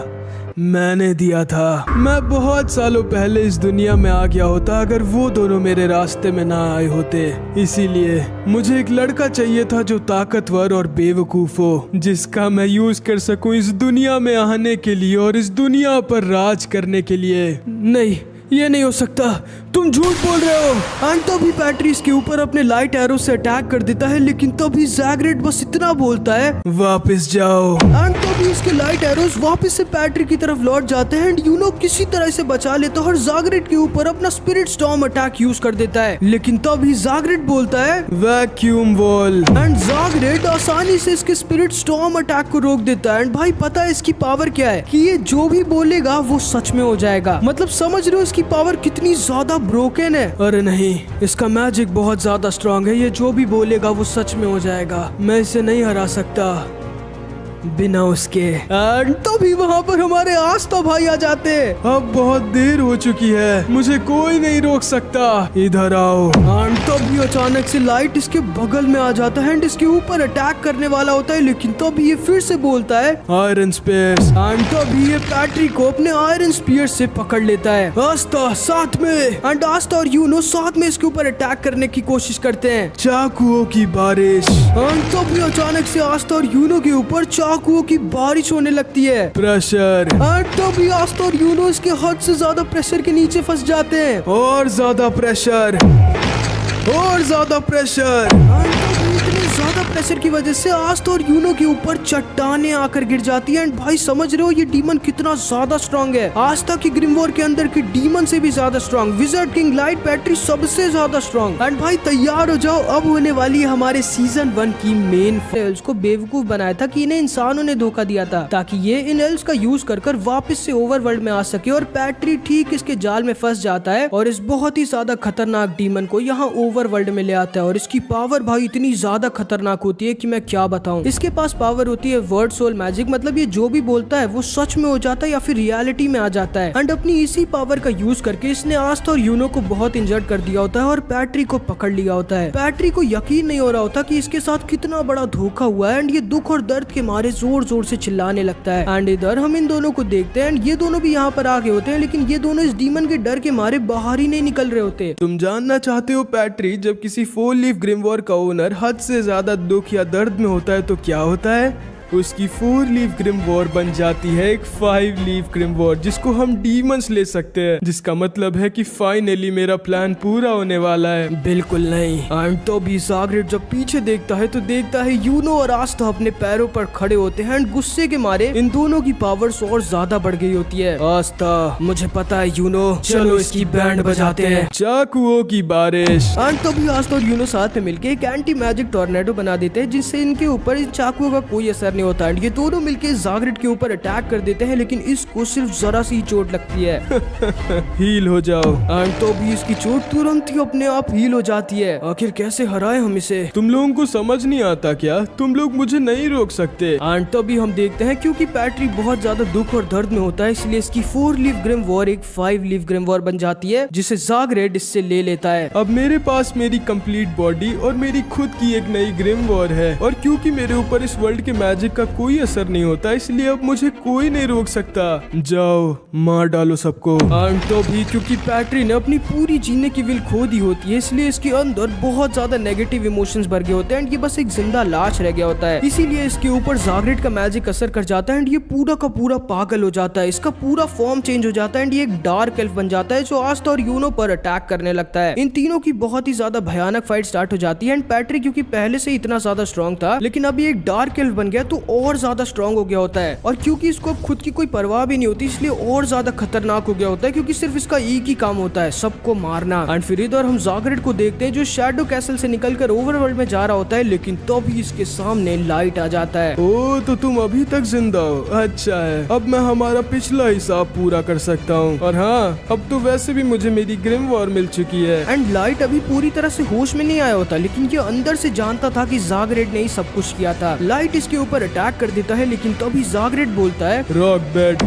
मैंने दिया था। मैं बहुत सालों पहले इस दुनिया में आ गया होता अगर वो दोनों मेरे रास्ते में ना आए होते। इसीलिए मुझे एक लड़का चाहिए था जो ताकतवर और बेवकूफ हो, जिसका मैं यूज कर सकूं इस दुनिया में आने के लिए और इस दुनिया पर राज करने के लिए। नहीं, ये नहीं हो सकता, तुम झूठ बोल रहे हो। एंड तभी पैट्री इसके ऊपर अपने लाइट एरो से अटैक कर देता है, लेकिन तभी ज़ागरेड बस इतना बोलता है, वापस जाओ। एंड तभी इसके लाइट एरोस वापस से पैट्री की तरफ लौट जाते हैं। एंड यूनो किसी तरह इसे बचा लेता है और ज़ागरेड के ऊपर अपना स्पिरिट स्टॉर्म अटैक यूज कर देता है। लेकिन तभी ज़ागरेड बोलता है, वैक्यूम वॉल। एंड ज़ागरेड आसानी से इसके स्पिरिट स्टॉर्म अटैक को रोक देता है। एंड भाई पता है इसकी पावर क्या है? कि ये जो भी बोलेगा वो सच में हो जाएगा। मतलब समझ रहे हो इसकी पावर कितनी ज्यादा ब्रोकन है? अरे नहीं, इसका मैजिक बहुत ज्यादा स्ट्रांग है, ये जो भी बोलेगा वो सच में हो जाएगा। मैं इसे नहीं हरा सकता बिना उसके। एंड तभी वहाँ पर हमारे आस्था भाई आ जाते हैं। अब बहुत देर हो चुकी है, मुझे कोई नहीं रोक सकता, इधर आओ। एंड तभी अचानक से लाइट इसके बगल में आ जाता है एंड इसके ऊपर अटैक करने वाला होता है, लेकिन तभी ये फिर से बोलता है, आयरन स्पीयर्स। एंड तभी ये पैट्री को अपने आयरन स्पीयर से पकड़ लेता है। आस्था साथ में, एंड आस्था और यूनो साथ में इसके ऊपर अटैक करने की कोशिश करते हैं। चाकुओं की बारिश। एंड तभी अचानक से आस्था और यूनो के ऊपर चाकुओं की बारिश होने लगती है। प्रेशर। तभी आस्था और यूनो इसके हद से ज्यादा प्रेशर के नीचे फंस जाते हैं। और ज्यादा प्रेशर, और ज्यादा प्रेशर। इतने ज्यादा ज्यादा प्रेशर की वजह से आस्था और यूनो के ऊपर चट्टाने आकर गिर जाती है। एंड भाई समझ रहे हो ये डीमन कितना ज्यादा स्ट्रॉन्ग है। आस्था की ग्रिम वॉर के अंदर की डीमन से भी ज्यादा strong, wizard king light battery सबसे ज्यादा स्ट्रॉन्ग। एंड भाई तैयार हो जाओ, अब होने वाली है हमारे सीजन 1 की मेन। एल्स को बेवकूफ बनाया था कि इन्हें इंसानों ने धोखा दिया था ताकि ये इन एल्स का यूज कर वापस से ओवरवर्ल्ड में आ सके। और पैट्री ठीक इसके जाल में फंस जाता है और इस बहुत ही ज्यादा खतरनाक डीमन को यहाँ ओवरवर्ल्ड में ले आता है। और इसकी पावर भाई इतनी ज्यादा खतरनाक होती है कि मैं क्या बताऊं। इसके पास पावर होती है वर्ड सोल मैजिक, मतलब ये जो भी बोलता है वो सच में हो जाता है या फिर रियलिटी में आ जाता है। एंड अपनी इसी पावर का यूज करके इसने आस्था और यूनो को बहुत इंजर्ड कर दिया होता है और पैट्री को पकड़ लिया होता है। पैट्री को यकीन नहीं हो रहा होता कि इसके साथ कितना बड़ा धोखा हुआ है। एंड ये दुख और दर्द के मारे जोर जोर से चिल्लाने लगता है। एंड इधर हम इन दोनों को देखते हैं, ये दोनों भी यहाँ पर आ गए होते हैं, लेकिन ये दोनों इस डीमन के डर के मारे बाहर ही नहीं निकल रहे होते। तुम जानना चाहते हो पैट्री, जब किसी 4 लीफ ग्रिम वॉर का ओनर हद से ज्यादा दुख या दर्द में होता है तो क्या होता है? उसकी 4 लीफ ग्रिम वॉर बन जाती है एक 5 लीफ ग्रिम वॉर, जिसको हम डीमंस ले सकते हैं। जिसका मतलब है कि फाइनली मेरा प्लान पूरा होने वाला है। बिल्कुल नहीं। एंड तो भी ज़ाग्रेट जब पीछे देखता है तो देखता है यूनो और आस्था अपने पैरों पर खड़े होते हैं। एंड गुस्से के मारे इन दोनों की पावर्स और ज्यादा बढ़ गई होती है। आस्था मुझे पता है यूनो, चलो इसकी बैंड बजाते हैं। चाकुओं की बारिश। एंड तभी आस्था और यूनो साथ में मिलके एक एंटी मैजिक टॉर्नेडो बना देते हैं, जिससे इनके ऊपर इन चाकुओं का कोई असर होता है। ये दोनों मिलके ज़ाग्रेट के ऊपर अटैक कर देते हैं, लेकिन इसको सिर्फ जरा सी चोट लगती है। हील हो जाओ। एंड तो भी इसकी चोट तुरंत ही अपने आप हील हो जाती है। आखिर कैसे हराए हम इसे? तुम लोगों को समझ नहीं आता क्या? तुम लोग मुझे नहीं रोक सकते। एंड तभी हम देखते हैं क्योंकि पैट्री बहुत ज्यादा दुख और दर्द में होता है, इसलिए इसकी 4 लीफ ग्रिम वॉर एक 5 लीफ ग्रिम वॉर बन जाती है, जिसे ज़ाग्रेट इससे ले लेता है। अब मेरे पास मेरी कंप्लीट बॉडी और मेरी खुद की एक नई ग्रिम वॉर है, और क्योंकि मेरे ऊपर इस वर्ल्ड के मैजिक का कोई असर नहीं होता, इसलिए अब मुझे कोई नहीं रोक सकता। जाओ मार डालो सबको। एंड तो भी क्योंकि पैट्री ने अपनी पूरी जीने की विल खो दी होती है, इसलिए इसके अंदर बहुत ज्यादा नेगेटिव इमोशंस भर गए होते हैं। एंड ये बस एक जिंदा लाश रह गया होता है, इसीलिए इसके ऊपर ज़ाग्रेट का मैजिक असर कर जाता है। एंड ये पूरा का पूरा पागल हो जाता है, इसका पूरा फॉर्म चेंज हो जाता है। एंड ये एक डार्क एल्फ बन जाता है जो आस्था और यूनो पर अटैक करने लगता है। इन तीनों की बहुत ही ज्यादा भयानक फाइट स्टार्ट हो जाती है। एंड पैट्री क्योंकि पहले से इतना ज्यादा स्ट्रॉन्ग था, लेकिन अभी एक डार्क एल्फ बन गया तो और ज्यादा स्ट्रॉन्ग हो गया होता है। और क्योंकि इसको अब खुद की कोई परवाह भी नहीं होती, इसलिए और ज्यादा खतरनाक हो गया होता है, क्योंकि सिर्फ इसका एक ही काम होता है, सबको मारना। एंड फिर इधर हम ज़ाग्रेट को देखते हैं जो शैडो कैसल से निकलकर ओवरवर्ल्ड में जा रहा होता है, लेकिन तभी इसके सामने लाइट आ जाता है। ओ तो तुम अभी तक जिंदा हो, अच्छा है। अब मैं हमारा पिछला हिसाब पूरा कर सकता हूँ। और हाँ, अब तो वैसे भी मुझे मेरी ग्रिम वॉर मिल चुकी है। एंड लाइट अभी पूरी तरह से होश में नहीं आया होता, लेकिन ये अंदर से जानता था कि ज़ाग्रेट ने ही सब कुछ किया था। लाइट इसके ऊपर अटैक कर देता है, लेकिन तभी ज़ाग्रेट बोलता है रॉक बेड,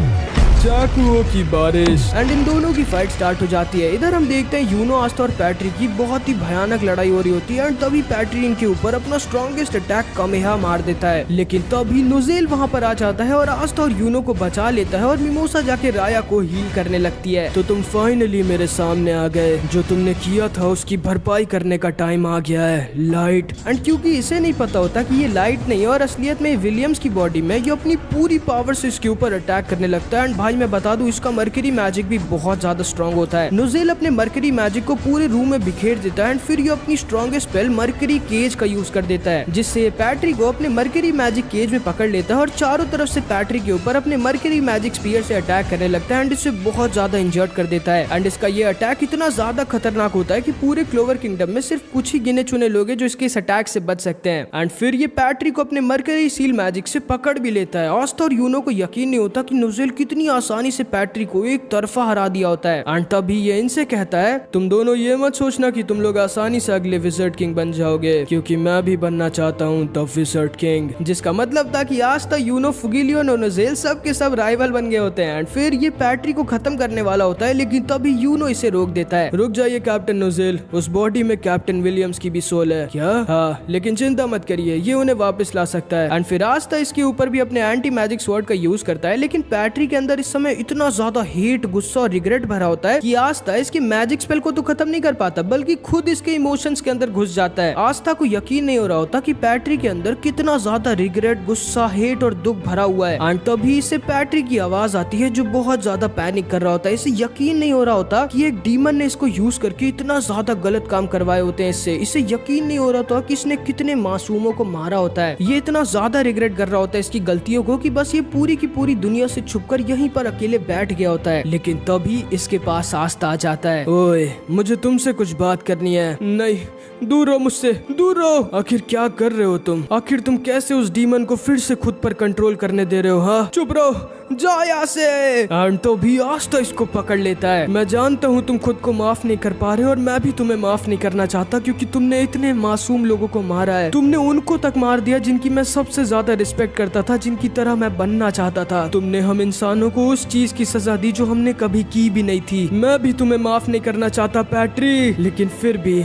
चाकुओं की बारिश। एंड इन दोनों की फाइट स्टार्ट हो जाती है। इधर हम देखते हैं यूनो, आस्था और पैट्री की बहुत ही भयानक लड़ाई हो रही होती है। एंड तभी पैट्री इनके ऊपर अपना स्ट्रॉन्गेस्ट अटैक कामेहा मार देता है, लेकिन तभी नोजेल वहां पर आ जाता है और आस्था और यूनो को बचा लेता है। और मिमोसा जाके राया को हील करने लगती है। तो तुम फाइनली मेरे सामने आ गए। जो तुमने किया था उसकी भरपाई करने का टाइम आ गया है, लाइट। एंड क्योंकि इसे नहीं पता होता कि ये लाइट नहीं है और असलियत में विलियम्स की बॉडी में, ये अपनी पूरी पावर से इसके ऊपर अटैक करने लगता है। एंड भाई मैं बता दूं, इसका मर्करी मैजिक भी बहुत ज्यादा स्ट्रॉन्ग होता है। नोजेल अपने मर्करी मैजिक को पूरे रूम में बिखेर देता है। एंड फिर ये अपनी स्ट्रॉन्गेस्ट स्पेल मर्करी केज का यूज कर देता है, जिससे पैट्री को अपने मर्करी मैजिक केज में पकड़ लेता है और चारों तरफ से पैट्री के ऊपर अपने मर्करी मैजिक स्पीयर से अटैक करने लगता है। एंड इसे बहुत ज्यादा इंजर्ड कर देता है। एंड इसका ये अटैक इतना ज्यादा खतरनाक होता है कि पूरे क्लोवर किंगडम में सिर्फ कुछ ही गिने चुने लोग हैं जो इसके इस अटैक से बच सकते हैं। एंड फिर ये पैट्री को अपने मर्करी सील मैजिक से पकड़ भी लेता है। आस्था और यूनो को यकीन नहीं होता कि नोजेल कितनी आसानी से पैट्री को एक तरफा हरा दिया होता है। एंड तभी ये इनसे कहता है, तुम दोनों ये मत सोचना कि तुम लोग आसानी से अगले विज़र्ड किंग बन जाओगे, क्योंकि मैं भी बनना चाहता हूँ द विज़र्ड किंग। जिसका मतलब था कि आस्था, यूनो, फुगिलियन और नोजेल सब के सब राइवल बन गए होते हैं। एंड फिर ये पैट्री को खत्म करने वाला होता है, लेकिन तभी यूनो इसे रोक देता है। रुक जाइए कैप्टन नोजेल, उस बॉडी में कैप्टन विलियम्स की भी सोल है। क्या? हाँ, लेकिन चिंता मत करिए, ये उन्हें वापस ला सकता है। एंड फिर आस्था इसके ऊपर भी अपने एंटी मैजिक स्वॉर्ड का यूज करता है, लेकिन पैट्री के अंदर इस समय इतना ज्यादा हेट, गुस्सा और रिग्रेट भरा होता है कि आस्था इसके मैजिक स्पेल को तो खत्म नहीं कर पाता बल्कि खुद इसके इमोशंस के अंदर घुस जाता है। आस्था को यकीन नहीं हो रहा होता कि पैट्री के अंदर कितना ज्यादा रिग्रेट, गुस्सा, हेट और दुख भरा हुआ है। एंड तभी इसे पैट्री की आवाज आती है जो बहुत ज्यादा पैनिक कर रहा होता है। इसे यकीन नहीं हो रहा होता कि एक डीमन ने इसको यूज करके इतना ज्यादा गलत काम करवाए होते हैं इससे। इसे यकीन नहीं हो रहा था कि इसने कितने मासूमों को मारा होता है। ये इतना ज्यादा रिग्रेट कर रहा होता है इसकी गलतियों को कि बस ये पूरी की पूरी दुनिया से छुपकर यहीं पर अकेले बैठ गया होता है। लेकिन तभी इसके पास आस्था आ जाता है। ओए, मुझे तुमसे कुछ बात करनी है। नहीं, दूर रहो मुझसे, दूर रहो। आखिर क्या कर रहे हो तुम? आखिर तुम कैसे उस डीमन को फिर से खुद पर कंट्रोल करने दे रहे हो? हाँ, चुप रहो, जाओ यहाँ से। एंड तो भी आस्था इसको पकड़ लेता है। मैं जानता हूँ तुम खुद को माफ नहीं कर पा रहे हो और मैं भी तुम्हें माफ नहीं करना चाहता क्योंकि तुमने इतने मासूम लोगों को मारा है। तुमने उनको तक मार दिया जिनकी मैं सबसे ज्यादा रिस्पेक्ट करता था, जिनकी तरह मैं बनना चाहता था। तुमने हम इंसानों को उस चीज की सजा दी जो हमने कभी की भी नहीं थी। मैं भी तुम्हें माफ नहीं करना चाहता पैट्री, लेकिन फिर भी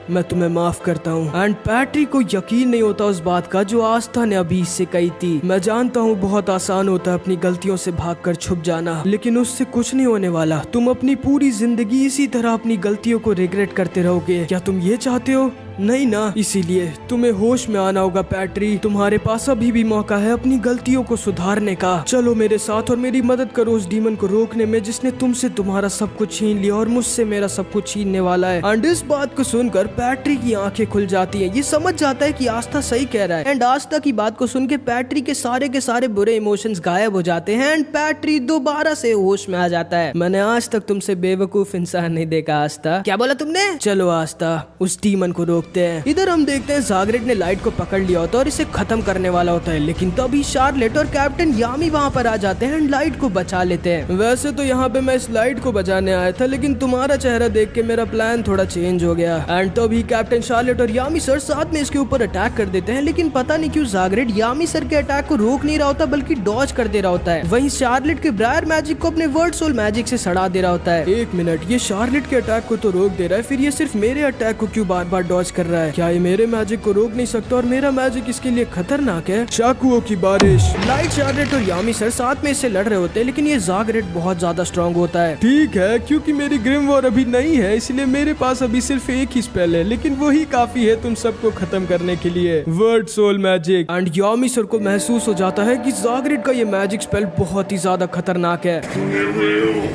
मैं तुम्हें माफ करता हूँ। एंड पैट्री को यकीन नहीं होता उस बात का जो आस्था ने अभी इससे कही थी। मैं जानता हूँ बहुत आसान होता है अपनी गलतियों से भागकर छुप जाना, लेकिन उससे कुछ नहीं होने वाला। तुम अपनी पूरी जिंदगी इसी तरह अपनी गलतियों को रिग्रेट करते रहोगे। क्या तुम ये चाहते हो? नहीं ना। इसीलिए तुम्हें होश में आना होगा पैट्री। तुम्हारे पास अभी भी मौका है अपनी गलतियों को सुधारने का। चलो मेरे साथ और मेरी मदद करो उस डीमन को रोकने में जिसने तुमसे तुम्हारा सब कुछ छीन लिया और मुझसे मेरा सब कुछ छीनने वाला है। एंड इस बात को सुनकर पैट्री की आंखें खुल जाती है। ये समझ जाता है कि आस्था सही कह रहा है। एंड आस्था की बात को सुन के पैट्री के सारे बुरे इमोशंस गायब हो जाते हैं एंड पैट्री दोबारा से होश में आ जाता है। मैंने आज तक तुमसे बेवकूफ इंसान नहीं देखा आस्था। क्या बोला तुमने? चलो आस्था, उस डीमन को रोक। इधर हम देखते हैं ज़ाग्रेट ने लाइट को पकड़ लिया होता है और इसे खत्म करने वाला होता है, लेकिन तभी शार्लेट और कैप्टन यामी वहाँ पर आ जाते हैं एंड लाइट को बचा लेते हैं। वैसे तो यहाँ पे मैं इस लाइट को बचाने आया था, लेकिन तुम्हारा चेहरा देख के मेरा प्लान थोड़ा चेंज हो गया। एंड तभी कैप्टन, शार्लेट और यामी सर साथ में इसके ऊपर अटैक कर देते हैं, लेकिन पता नहीं क्यों ज़ाग्रेट यामी सर के अटैक को रोक नहीं रहा होता बल्कि डॉज कर दे रहा होता है। वहीं शार्लेट के ब्रायर मैजिक को अपने वर्ड सोल मैजिक से सड़ा दे रहा होता है। एक मिनट, ये शार्लेट के अटैक को तो रोक दे रहा है, फिर ये सिर्फ मेरे अटैक को क्यों बार बार डॉज कर रहा है? क्या ये मेरे मैजिक को रोक नहीं सकता और मेरा मैजिक इसके लिए खतरनाक है? चाकुओं की बारिश। लाइट, शार्लेट और यामी सर साथ में इससे लड़ रहे होते हैं, लेकिन ये ज़ाग्रेट बहुत ज्यादा स्ट्रांग होता है। ठीक है, क्योंकि मेरी ग्रिम वॉर अभी नहीं है इसलिए मेरे पास अभी सिर्फ एक ही स्पेल है, लेकिन वही काफी है तुम सबको खत्म करने के लिए, word soul magic. And Yami sir को महसूस हो जाता है कि ज़ाग्रेट का ये मैजिक स्पेल बहुत ही ज्यादा खतरनाक है।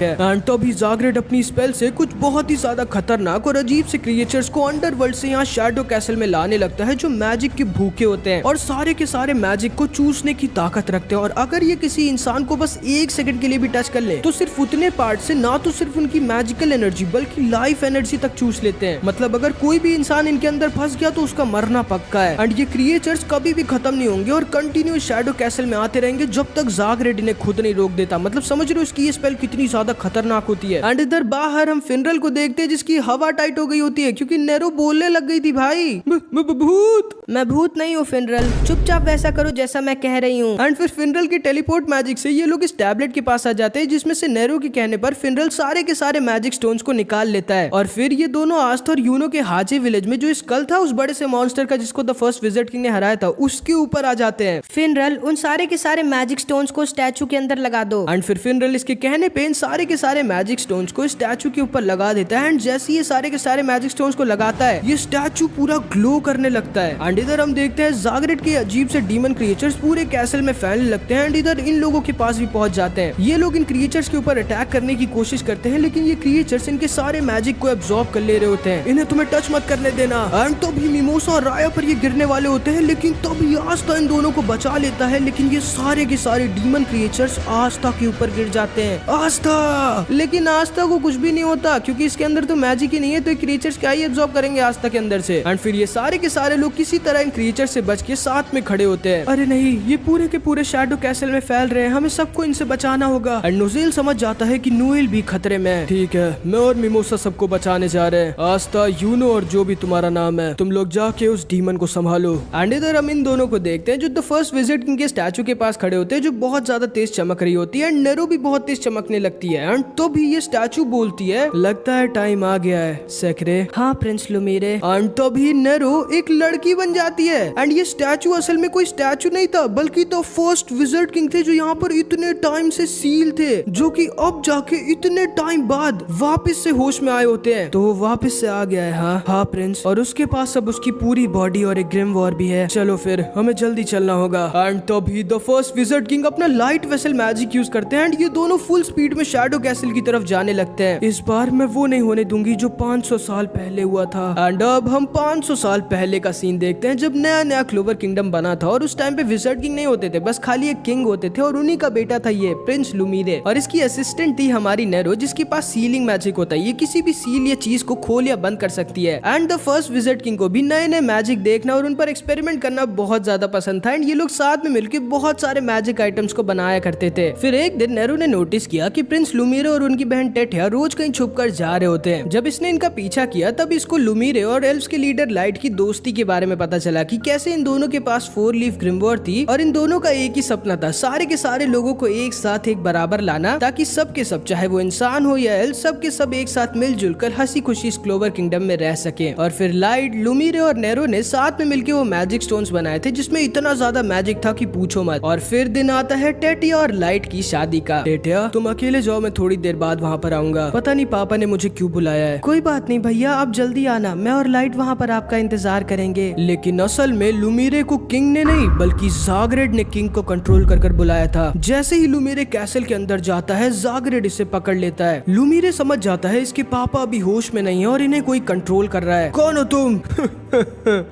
एंड तभी ज़ाग्रेट अपनी स्पेल से कुछ बहुत ही ज्यादा खतरनाक और अजीब से क्रिएचर्स को अंडरवर्ल्ड से यहाँ शैडो कैसल में लाने लगता है जो मैजिक के भूखे होते हैं और सारे के सारे मैजिक को चूसने की ताकत रखते हैं। और अगर ये किसी इंसान को बस एक सेकंड के लिए भी टच कर ले तो सिर्फ उतने पार्ट से ना तो सिर्फ उनकी मैजिकल एनर्जी बल्कि लाइफ एनर्जी तक चूस लेते हैं। मतलब अगर कोई भी इंसान इनके अंदर फंस गया तो उसका मरना पक्का है। एंड ये क्रिएचर्स कभी भी खत्म नहीं होंगे और कंटिन्यू शैडो कैसल में आते रहेंगे जब तक ज़ाग्रेट इन्हें खुद नहीं रोक देता। मतलब समझ रहे हो इसकी ये स्पेल कितनी ज्यादा खतरनाक होती है। एंड इधर बाहर हम फिनरल को देखते हैं जिसकी हवा टाइट हो गई होती है क्योंकि नेरो बोलने लग गई थी भाई भूत। मैं भूत नहीं हूँ फिनरल, चुपचाप वैसा करो जैसा मैं कह रही हूँ। एंड फिर फिनरल की टेलीपोर्ट मैजिक से ये लोग इस टैबलेट के पास आ जाते हैं जिसमें से नेरो के कहने पर फिनरल सारे के सारे मैजिक स्टोन्स को निकाल लेता है। और फिर ये दोनों आस्था और यूनो के हाजे विलेज में जो स्कल था उस बड़े से मॉन्स्टर का जिसको द फर्स्ट विजिट किंग ने हराया था उसके ऊपर आ जाते हैं। फिनरल, उन सारे के सारे मैजिक स्टोन्स को स्टैचू के अंदर लगा दो। एंड फिर फिनरल इसके कहने पे इन सारे के सारे मैजिक स्टोन्स को स्टैचू के ऊपर लगा देता है। एंड जैसे ये सारे के सारे मैजिक स्टोन्स को लगाता है ये स्टैचू पूरा ग्लो करने लगता है। एंड इधर हम देखते हैं ज़ाग्रेट के अजीब से डीमन क्रिएचर्स पूरे कैसल में फैलने लगते हैं। एंड इधर इन लोगों के पास भी पहुंच जाते हैं। ये लोग इन क्रिएचर्स के ऊपर अटैक करने की कोशिश करते हैं, लेकिन ये क्रिएचर्स इनके सारे मैजिक को एब्जॉर्ब कर ले रहे होते हैं। इन्हें तुम्हें टच मत करने देना। एंड तभी मिमोसा और राया पर ये गिरने वाले होते हैं, लेकिन तभी आस्था इन दोनों को बचा लेता है। लेकिन ये सारे के सारे डीमन क्रिएचर्स आस्था के ऊपर गिर जाते हैं। आस्था, लेकिन आस्था को कुछ भी नहीं होता क्योंकि इसके अंदर तो मैजिक ही नहीं है, तो क्रिएचर्स क्या ही एब्जॉर्ब करेंगे आस्था के अंदर से। एंड फिर ये सारे के सारे लोग किसी तरह इन क्रिएचर से बच के साथ में खड़े होते हैं। अरे नहीं, ये पूरे के पूरे शैडो कैसल में फैल रहे हैं, हमें सबको इनसे बचाना होगा। एंड नोजेल समझ जाता है कि नोएल भी खतरे में है। ठीक है, मैं और मिमोसा सबको बचाने जा रहे हैं। आस्था, यूनो और जो भी तुम्हारा नाम है, तुम लोग जाके उस डीमन को संभालो। एंड इधर हम इन दोनों को देखते हैं जो द फर्स्ट विजिट किंग के स्टैचू के पास खड़े होते हैं जो बहुत ज्यादा तेज चमक रही होती है। एंड नेरो भी बहुत तेज चमकने लगती है। एंड तो भी ये स्टैचू बोलती है, लगता है टाइम आ गया है सेक्रे। हाँ प्रिंस लुमीरे। एंड एंड तभी नेरो एक लड़की बन जाती है। एंड ये स्टैचू असल में कोई स्टैचू नहीं था, बल्कि तो फर्स्ट विजार्ड किंग थे जो यहाँ पर इतने टाइम से सील थे, जो कि अब जाके इतने टाइम बाद वापस से होश में आए होते हैं। तो वो वापस से आ गया है। हाँ प्रिंस, और उसके पास अब उसकी पूरी बॉडी और एक ग्रिम वॉर भी है। चलो फिर हमें जल्दी चलना होगा। एंड तभी द फर्स्ट विजार्ड किंग अपना लाइट वेसल मैजिक यूज करते हैं एंड ये दोनों फुल स्पीड में शैडो कैसल की तरफ जाने लगते हैं। इस बार मैं वो नहीं होने दूंगी जो 500 साल पहले हुआ था। एंड अब हम 500 साल पहले का सीन देखते हैं, जब नया नया क्लोवर किंगडम बना था और उस टाइम पे विजार्ड किंग नहीं होते थे, बस खाली एक किंग होते थे और उन्हीं का बेटा था ये प्रिंस लुमीरे, और इसकी असिस्टेंट थी हमारी नेरो, जिसके पास सीलिंग मैजिक होता है। ये किसी भी सील या चीज को खोल या बंद कर सकती है। And the first wizard king को भी नए नए मैजिक देखना और उन पर एक्सपेरिमेंट करना बहुत ज्यादा पसंद था। एंड ये लोग साथ में मिलकर बहुत सारे मैजिक आइटम्स को बनाया करते थे। फिर एक दिन नेरो ने नोटिस किया कि प्रिंस लुमीरे और उनकी बहन टेटिया रोज कहीं छुप कर जा रहे होते हैं। जब इसने इनका पीछा किया तब इसको लुमीरे और एल्व्स के लीडर लाइट की दोस्ती के बारे में पता चला कि कैसे इन दोनों के पास 4 लीफ ग्रिमवॉर थी और इन दोनों का एक ही सपना था, सारे के सारे लोगों को एक साथ एक बराबर लाना, ताकि सब के सब, चाहे वो इंसान हो या एल्व, सब के सब एक साथ मिलजुल कर हंसी खुशी इस क्लोवर किंगडम में रह सके। और फिर लाइट, लुमीरे और नेरो ने साथ में मिलकर वो मैजिक स्टोन्स बनाए थे जिसमें इतना ज्यादा मैजिक था कि पूछो मत। और फिर दिन आता है टेटिया और लाइट की शादी का। टेटिया, तुम अकेले जाओ, मैं थोड़ी देर बाद वहाँ पर आऊंगा। पता नहीं पापा ने मुझे क्यों बुलाया है। कोई बात नहीं भैया, आप जल्दी आना, मैं और लाइट वहाँ पर आपका इंतजार करेंगे। लेकिन असल में लुमीरे को किंग ने नहीं बल्कि ज़ाग्रेड ने किंग को कंट्रोल कर बुलाया था। जैसे ही लुमीरे कैसल के अंदर जाता है, ज़ाग्रेड इसे पकड़ लेता है। लुमीरे समझ जाता है इसके पापा अभी होश में नहीं है और इन्हें कोई कंट्रोल कर रहा है। कौन हो तुम?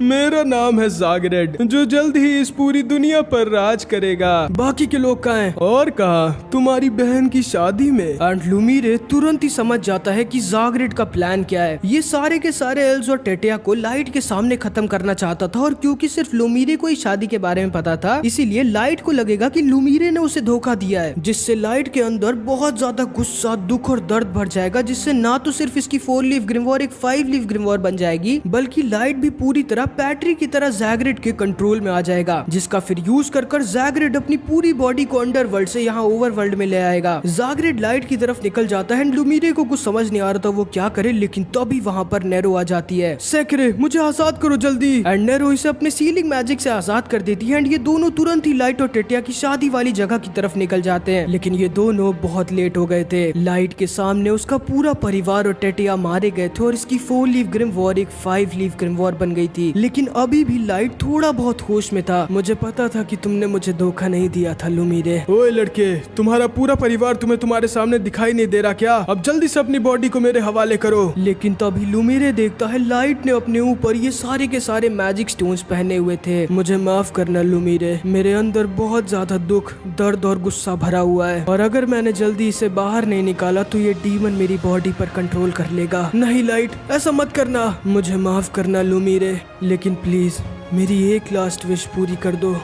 मेरा नाम है ज़ाग्रेड, जो जल्द ही इस पूरी दुनिया पर राज करेगा। बाकी के लोग कहाँ हैं? और कहा, तुम्हारी बहन की शादी में। एंड लुमीरे तुरंत ही समझ जाता है कि ज़ाग्रेड का प्लान क्या है। ये सारे के सारे एल्व्स और टेटिया को लाइट के सामने खत्म करना चाहता था, और क्योंकि सिर्फ लुमीरे को ही शादी के बारे में पता था, इसीलिए लाइट को लगेगा कि लुमीरे ने उसे धोखा दिया है, जिससे लाइट के अंदर बहुत ज्यादा गुस्सा, दुख और दर्द भर जाएगा, जिससे ना तो सिर्फ इसकी 4 लीफ ग्रिमवॉर एक 5 लीफ ग्रिमवॉर बन जाएगी, बल्कि लाइट भी पूरी तरह पैट्री की तरह ज़ाग्रेड के कंट्रोल में आ जाएगा, जिसका फिर यूज कर ज़ाग्रेड अपनी पूरी बॉडी को अंडरवर्ल्ड से यहाँ ओवरवर्ल्ड में ले आएगा। ज़ाग्रेड लाइट की तरफ निकल जाता है। लुमीरे को कुछ समझ नहीं आ रहा था वो क्या करे, लेकिन तभी वहाँ पर नेरो आ जाती है। सेक्रे, मुझे आजाद करो जल्दी। एंड नेरो इसे अपने सीलिंग मैजिक से आजाद कर देती है। एंड ये दोनों तुरंत ही लाइट और टेटिया की शादी वाली जगह की तरफ निकल जाते हैं, लेकिन ये दोनों बहुत लेट हो गए थे। लाइट के सामने उसका पूरा परिवार और टेटिया मारे गए थे और इसकी 4 लीफ ग्रिमवॉर एक 5 लीफ ग्रिमवॉर बन गई थी। लेकिन अभी भी लाइट थोड़ा बहुत होश में था। मुझे पता था कि तुमने मुझे धोखा नहीं दिया था लुमीरे। ओए लड़के, तुम्हारा पूरा परिवार तुम्हारे सामने दिखाई नहीं दे रहा क्या? अब जल्दी से अपनी बॉडी को मेरे हवाले करो। लेकिन तभी लुमीरे देखता है लाइट ने अपने ऊपर ये सारे के सारे मैजिक स्टोन्स पहने हुए थे। मुझे माफ करना लुमीरे, मेरे अंदर बहुत ज्यादा दुख, दर्द और गुस्सा भरा हुआ है, और अगर मैंने जल्दी इसे बाहर नहीं निकाला तो ये डीमन मेरी बॉडी पर कंट्रोल कर लेगा। नहीं लाइट, ऐसा मत करना। मुझे माफ करना लुमीरे, लेकिन प्लीज मेरी एक लास्ट विश पूरी कर दो।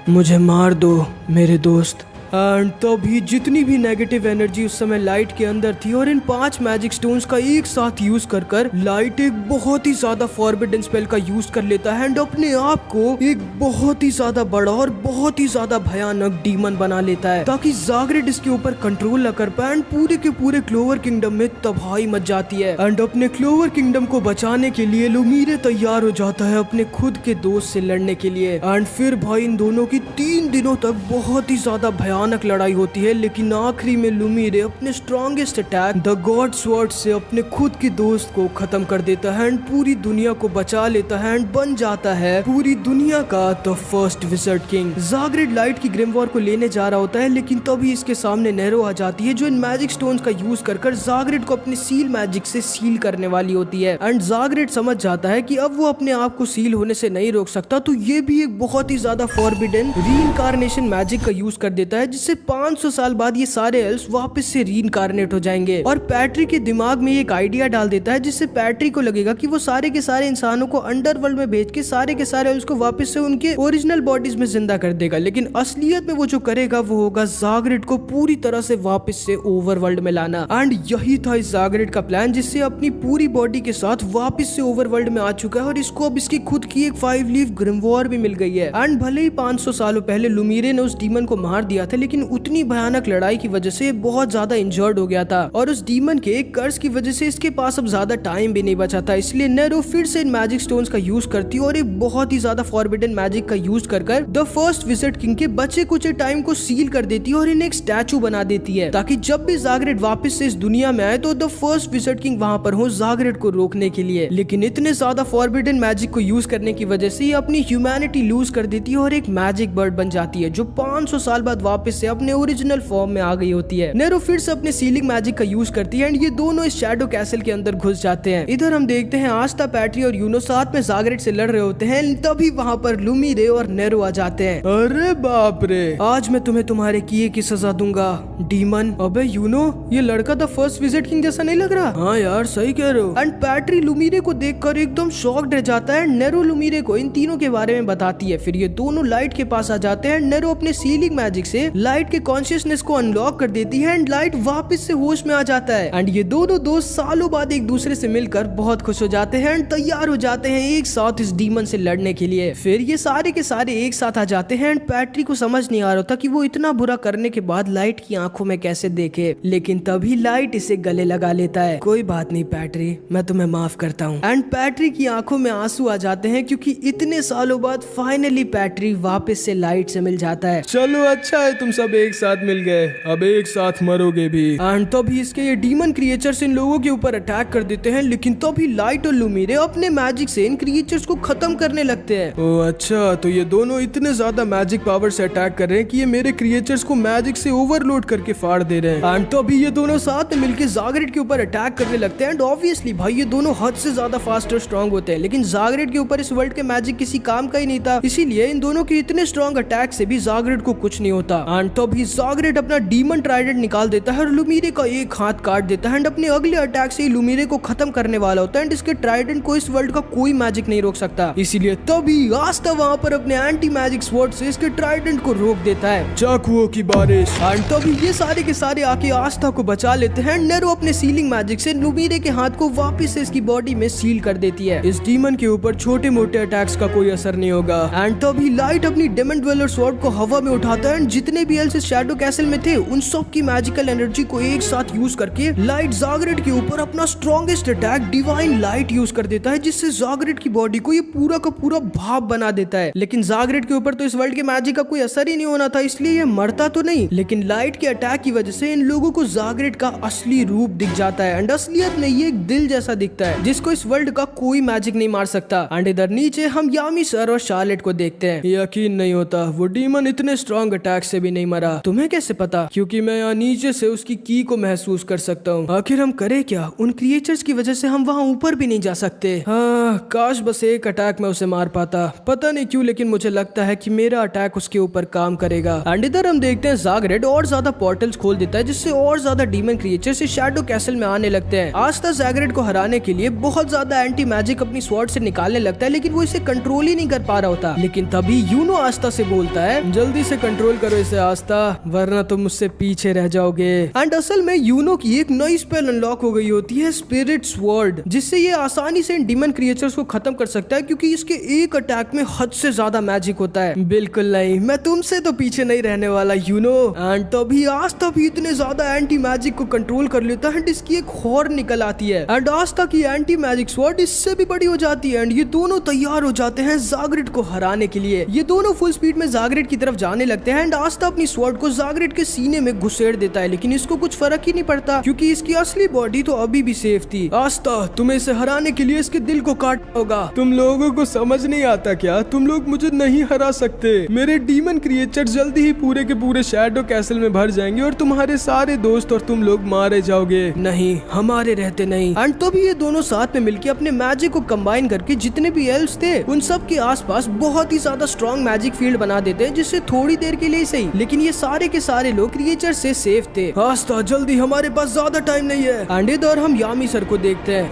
मुझे मार दो मेरे दोस्त। एंड तभी जितनी भी नेगेटिव एनर्जी उस समय लाइट के अंदर थी, और इन 5 मैजिक स्टोन्स का एक साथ यूज कर लाइट एक बहुत ही ज्यादा फॉरबिडन स्पेल का यूज कर लेता है एंड अपने आप को एक बहुत ही ज्यादा बड़ा और बहुत ही ज्यादा भयानक डीमन बना लेता है, ताकि ज़ाग्रेड इसके ऊपर कंट्रोल न कर पाए। एंड पूरे के पूरे क्लोवर किंगडम में तबाही मच जाती है। एंड अपने क्लोवर किंगडम को बचाने के लिए लुमीरे तैयार हो जाता है अपने खुद के दोस्त से लड़ने के लिए। एंड फिर भाई इन दोनों की 3 दिनों तक बहुत ही ज्यादा भयानक लड़ाई होती है, लेकिन आखिरी में लुमीरे अपने strongest attack the God sword से अपने खुद के दोस्त को खत्म कर देता है एंड पूरी दुनिया को बचा लेता है एंड बन जाता है पूरी दुनिया का द फर्स्ट विजार्ड किंग। ज़ाग्रेड लाइट की ग्रिमवॉर को लेने जा रहा होता है, लेकिन तभी इसके सामने नेरो आ जाती है, जो इन मैजिक स्टोन्स का यूज कर ज़ाग्रेड को अपने सील मैजिक से सील करने वाली होती है। एंड ज़ाग्रेड समझ जाता है कि अब वो अपने आप को सील होने से नहीं रोक सकता, तो ये भी एक बहुत ही ज्यादा फॉरबिडन रीइंकार्नेशन मैजिक का यूज कर देता है, जिससे 500 साल बाद ये सारे एल्व्स वापस से रीइंकार्नेट हो जाएंगे। और पैट्री के दिमाग में एक आइडिया डाल देता है, जिससे पैट्री को लगेगा कि वो सारे के सारे इंसानों को अंडरवर्ल्ड में भेज के सारे के सारे एल्व्स को वापस से उनके ओरिजिनल बॉडीज में जिंदा कर देगा। लेकिन असलियत में वो जो करेगा वो होगा ज़ाग्रेड को पूरी तरह से वापस से ओवरवर्ल्ड में लाना। एंड यही था इस ज़ाग्रेड का प्लान, जिससे अपनी पूरी बॉडी के साथ वापस से ओवरवर्ल्ड में आ चुका है, और इसको अब इसकी खुद की एक 5 लीफ ग्रिमवॉर भी मिल गई है। एंड भले ही 500 सालों पहले लुमीरे ने उस डीमन को मार दिया था, लेकिन उतनी भयानक लड़ाई की वजह से बहुत ज्यादा इंजर्ड हो गया था और उस डीमन के एक कर्ज की वजह से इसके पास अब ज्यादा टाइम भी नहीं बचा था। इसलिए नेरो फिर से इन मैजिक स्टोन्स का यूज करती है और एक बहुत ही ज्यादा फॉरबिडन मैजिक का यूज कर द फर्स्ट विजिट किंग के बचे कुछ टाइम को सील कर देती है और इन्हें एक स्टैचू बना देती है, ताकि जब भी जागरेट वापस से इस दुनिया में आए तो द फर्स्ट विजिट किंग वहां पर हो जागरेट को रोकने के लिए। लेकिन इतने ज्यादा फॉरबिडन मैजिक को यूज करने की वजह से ये अपनी ह्यूमैनिटी लूज कर देती है और एक मैजिक बर्ड बन जाती है जो 500 साल बाद वापस से अपने ओरिजिनल फॉर्म में आ गई होती है। नेरो फिर से अपने सीलिंग मैजिक का यूज करती है एंड ये दोनों इस शैडो कैसल के अंदर घुस जाते हैं। इधर हम देखते हैं आस्था, पैट्री और यूनो साथ में जागरेट से लड़ रहे होते हैं, तभी वहां पर लुमिरे और नेरो आ जाते हैं। अरे बाप रे, आज मैं तुम्हें तुम्हारे किए की सजा दूंगा डीमन। अबे यूनो, ये लड़का द फर्स्ट विजिट किंग जैसा नहीं लग रहा? हाँ यार सही कह रहे हो। एंड पैट्री लुमिरे को देखकर एकदम शॉक्ड रह जाता है। नेरो लुमिरे को इन तीनों के बारे में बताती है। फिर ये दोनों लाइट के पास आ जाते हैं। नेरो अपने सीलिंग मैजिक से लाइट के कॉन्शियसनेस को अनलॉक कर देती है एंड लाइट वापस से होश में आ जाता है। एंड ये दोनों दोस्त सालों बाद एक दूसरे से मिलकर बहुत खुश हो जाते हैं एंड तैयार हो जाते हैं एक साथ इस डीमन से लड़ने के लिए। फिर ये सारे के सारे एक साथ आ जाते हैं एंड पैट्री को समझ नहीं आ रहा था कि वो इतना बुरा करने के बाद लाइट की आंखों में कैसे देखे, लेकिन तभी लाइट इसे गले लगा लेता है। कोई बात नहीं पैट्री, मैं तुम्हें माफ करता हूँ। एंड पैट्री की आंखों में आंसू आ जाते हैं क्योंकि इतने सालों बाद फाइनली पैट्री वापस से लाइट से मिल जाता है। चलो अच्छा है तुम सब एक साथ मिल गए, अब एक साथ मरोगे भी। एंड तभी इसके ये डीमन क्रिएचर्स इन लोगों के ऊपर अटैक कर देते हैं, लेकिन तभी लाइट और लुमिरे अपने मैजिक से इन क्रिएचर्स को खत्म करने लगते हैं। ओह अच्छा, तो ये दोनों इतने ज्यादा मैजिक पावर से अटैक कर रहे हैं कि ये मेरे क्रिएचर्स को मैजिक से ओवरलोड करके फाड़ दे रहे हैं। एंड तभी ये दोनों साथ में मिलकर जागरेट के ऊपर अटैक करने लगते हैं। एंड ऑब्वियसली भाई ये दोनों हद से ज्यादा फास्ट और स्ट्रॉन्ग होते हैं, लेकिन जागरेट के ऊपर इस वर्ल्ड के मैजिक किसी काम का ही नहीं था, इसीलिए इन दोनों के इतने स्ट्रॉन्ग अटैक से भी जागरेट को कुछ नहीं होता। एंड तभी जागरेट अपना डीमन ट्राइडेंट निकाल देता है और लुमिरे का एक हाथ काट देता है एंड अपने अगले अटैक से लुमिरे को खत्म करने वाला होता है। एंड इसके ट्राइडेंट को इस वर्ल्ड का कोई मैजिक नहीं रोक सकता, इसीलिए तभी आस्था वहां पर अपने एंटी मैजिक स्वॉर्ड से इसके ट्राइडेंट को रोक देता है। चाकुओं की बारिश। एंड तभी ये सारे के सारे आके आस्था को बचा लेते हैं। नेरो अपने सीलिंग मैजिक से लुमिरे के हाथ को वापस से इसकी बॉडी में सील कर देती है। इस डीमन के ऊपर छोटे मोटे अटैक्स का कोई असर नहीं होगा। एंड तभी लाइट अपनी डेमन ड्वेलर स्वॉर्ड को हवा में उठाता है एंड जितने भी एल्स इस शैडो कैसल में थे उन सब की मैजिकल एनर्जी को एक साथ यूज करके लाइट जागरेट के ऊपर अपना strongest attack divine light use कर देता है, जिससे जागरेट की बॉडी को ये पूरा का पूरा भाप बना देता है। लेकिन जागरेट के ऊपर तो इस वर्ल्ड के मैजिक का कोई असर ही नहीं होना था, इसलिए ये मरता तो नहीं, लेकिन लाइट के अटैक की वजह से इन लोगों को जागरेट का असली रूप दिख जाता है। एंड असलियत में ये एक दिल जैसा दिखता है जिसको इस वर्ल्ड का कोई मैजिक नहीं मार सकता। एंड इधर नीचे हम यामी सर और शार्लेट को देखते हैं। यकीन नहीं होता वो डीमन इतने स्ट्रॉन्ग अटैक से भी नहीं मरा। तुम्हें कैसे पता? क्योंकि मैं यहाँ नीचे से उसकी की को महसूस कर सकता हूँ। आखिर हम करें क्या? उन क्रिएचर्स की वजह से हम वहाँ ऊपर भी नहीं जा सकते। हाँ, काश बस एक अटैक में उसे मार पाता। पता नहीं क्यों लेकिन मुझे लगता है कि मेरा अटैक उसके ऊपर काम करेगा। एंड इधर हम देखते हैं जागरेट और ज्यादा पोर्टल्स खोल देता है, जिससे और ज्यादा डीमन क्रिएचर्स इस शैडो कैसल में आने लगते हैं। आस्था जागरेट को हराने के लिए बहुत ज्यादा एंटी मैजिक अपनी स्वॉर्ड से निकालने लगता है, लेकिन वो इसे कंट्रोल ही नहीं कर पा रहा होता। लेकिन तभी यूनो आस्था से बोलता है, जल्दी से कंट्रोल करो इसे आस्था, वरना तुम मुझसे पीछे रह जाओगे। एंड असल में यूनो की एक नई स्पेल अनलॉक हो गई होती है, स्पिरिट स्वॉर्ड, जिससे ये आसानी से इन डीमन क्रिएचर्स को खत्म कर सकता है, क्योंकि इसके एक अटैक में हद से ज्यादा मैजिक होता है। बिल्कुल नहीं, मैं तुमसे तो पीछे नहीं रहने वाला यूनो। एंड तभी आस्था भी इतने ज्यादा एंटी मैजिक को कंट्रोल कर लेता है एंड इसकी एक हॉर्न निकल आती है। एंड आस्था की एंटी मैजिक स्वॉर्ड इससे भी बड़ी हो जाती है एंड ये दोनों तैयार हो जाते हैं जागरेट को हराने के लिए। ये दोनों फुल स्पीड में जागरेट की तरफ जाने लगते हैं एंड आस्था अपनी स्वॉर्ड को जागरेट के सीने में घुसेड़ देता है, लेकिन इसको कुछ फर्क ही नहीं पड़ता क्योंकि इसकी असली बॉडी तो अभी भी सेफ थी। आस्था, तुम्हें इसे हराने के लिए इसके दिल को काटना होगा। तुम लोगों को समझ नहीं आता क्या? तुम लोग मुझे नहीं हरा सकते। मेरे डीमन क्रिएचर जल्दी ही पूरे के पूरे शैडो कैसल में भर जाएंगे और तुम्हारे सारे दोस्त और तुम लोग मारे जाओगे। नहीं, हमारे रहते नहीं। एंड तभी ये दोनों साथ में मिलकर अपने मैजिक को कंबाइन करके जितने भी एल्व्स थे उन सब के आसपास बहुत ही ज्यादा स्ट्रॉन्ग मैजिक फील्ड बना देते हैं, जिससे थोड़ी देर के लिए सही, लेकिन ये सारे के सारे लोग क्रिएचर से सेफ थे। आस्था जल्दी, हमारे पास ज्यादा टाइम नहीं है। एंड इधर हम यामी सर को देखते हैं।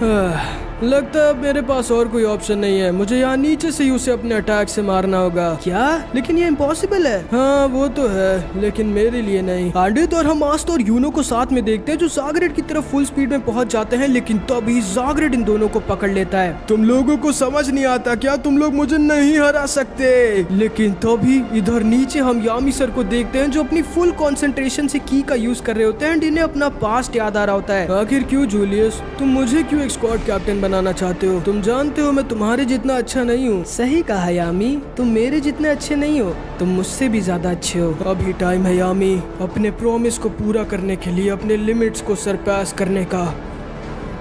लगता है अब मेरे पास और कोई ऑप्शन नहीं है, मुझे यहाँ नीचे से ही उसे अपने अटैक से मारना होगा। क्या? लेकिन ये इम्पॉसिबल है। हाँ वो तो है, लेकिन मेरे लिए नहीं। आंडित और हम आस्ता और यूनो को साथ में देखते हैं जो जागरेट की तरफ फुल स्पीड में पहुंच जाते हैं, लेकिन तभी जागरेट इन दोनों को पकड़ लेता है। तुम लोगों को समझ नहीं आता क्या? तुम लोग मुझे नहीं हरा सकते। लेकिन तभी इधर नीचे हम यामी सर को देखते हैं जो अपनी फुल कंसंट्रेशन से की का यूज कर रहे होते हैं एंड इन्हें अपना पास्ट याद आ रहा होता है। आखिर क्यों जूलियस, तुम मुझे क्यों एक स्क्वाड कैप्टन बनाना चाहते हो? तुम जानते हो मैं तुम्हारे जितना अच्छा नहीं हूँ। सही कहा यामी, तुम मेरे जितने अच्छे नहीं हो, तुम मुझसे भी ज्यादा अच्छे हो। अभी टाइम है यामी अपने प्रॉमिस को पूरा करने के लिए, अपने लिमिट्स को सरपास करने का।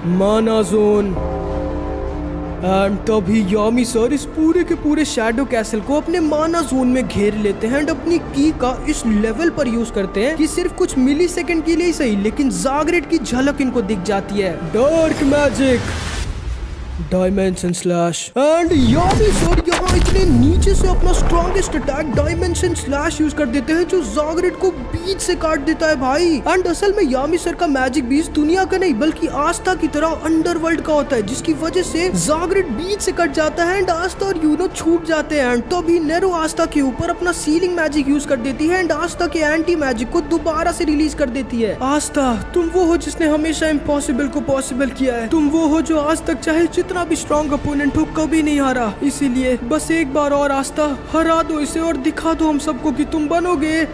माना जोन। एंड तभी यामी सर इस पूरे के पूरे शैडो कैसल को अपने माना जोन में घेर लेते हैं एंड अपनी की का इस लेवल पर यूज करते हैं कि सिर्फ कुछ मिली सेकेंड के लिए ही सही, लेकिन जागरेट की झलक इनको दिख जाती है। Dark magic dimension slash. And Yami sir यहाँ इतने नीचे से अपना strongest attack dimension slash use कर देते हैं जो जागरेट को बीच से काट देता है भाई। एंड असल में यामी सर का मैजिक बीच दुनिया का नहीं बल्कि आस्था की तरह अंडरवर्ल्ड का होता है, जिसकी वजह से जागरेट बीच से कट जाता है एंड आस्था और यूनो छूट जाते हैं। एंड तभी नेरो आस्था के ऊपर अपना सीलिंग मैजिक यूज कर देती है एंड आस्था के एंटी मैजिक को दोबारा से रिलीज कर देती है। आस्था, तुम वो हो जिसने हमेशा इम्पॉसिबल को पॉसिबल किया है। तुम वो हो जो आज तक चाहे जितना भी स्ट्रॉन्ग अपोनेंट हो कभी नहीं हारा। इसीलिए बस एक बार और आस्था हरा दो इसे और दिखा दो हम सबको कि तुम बनोगे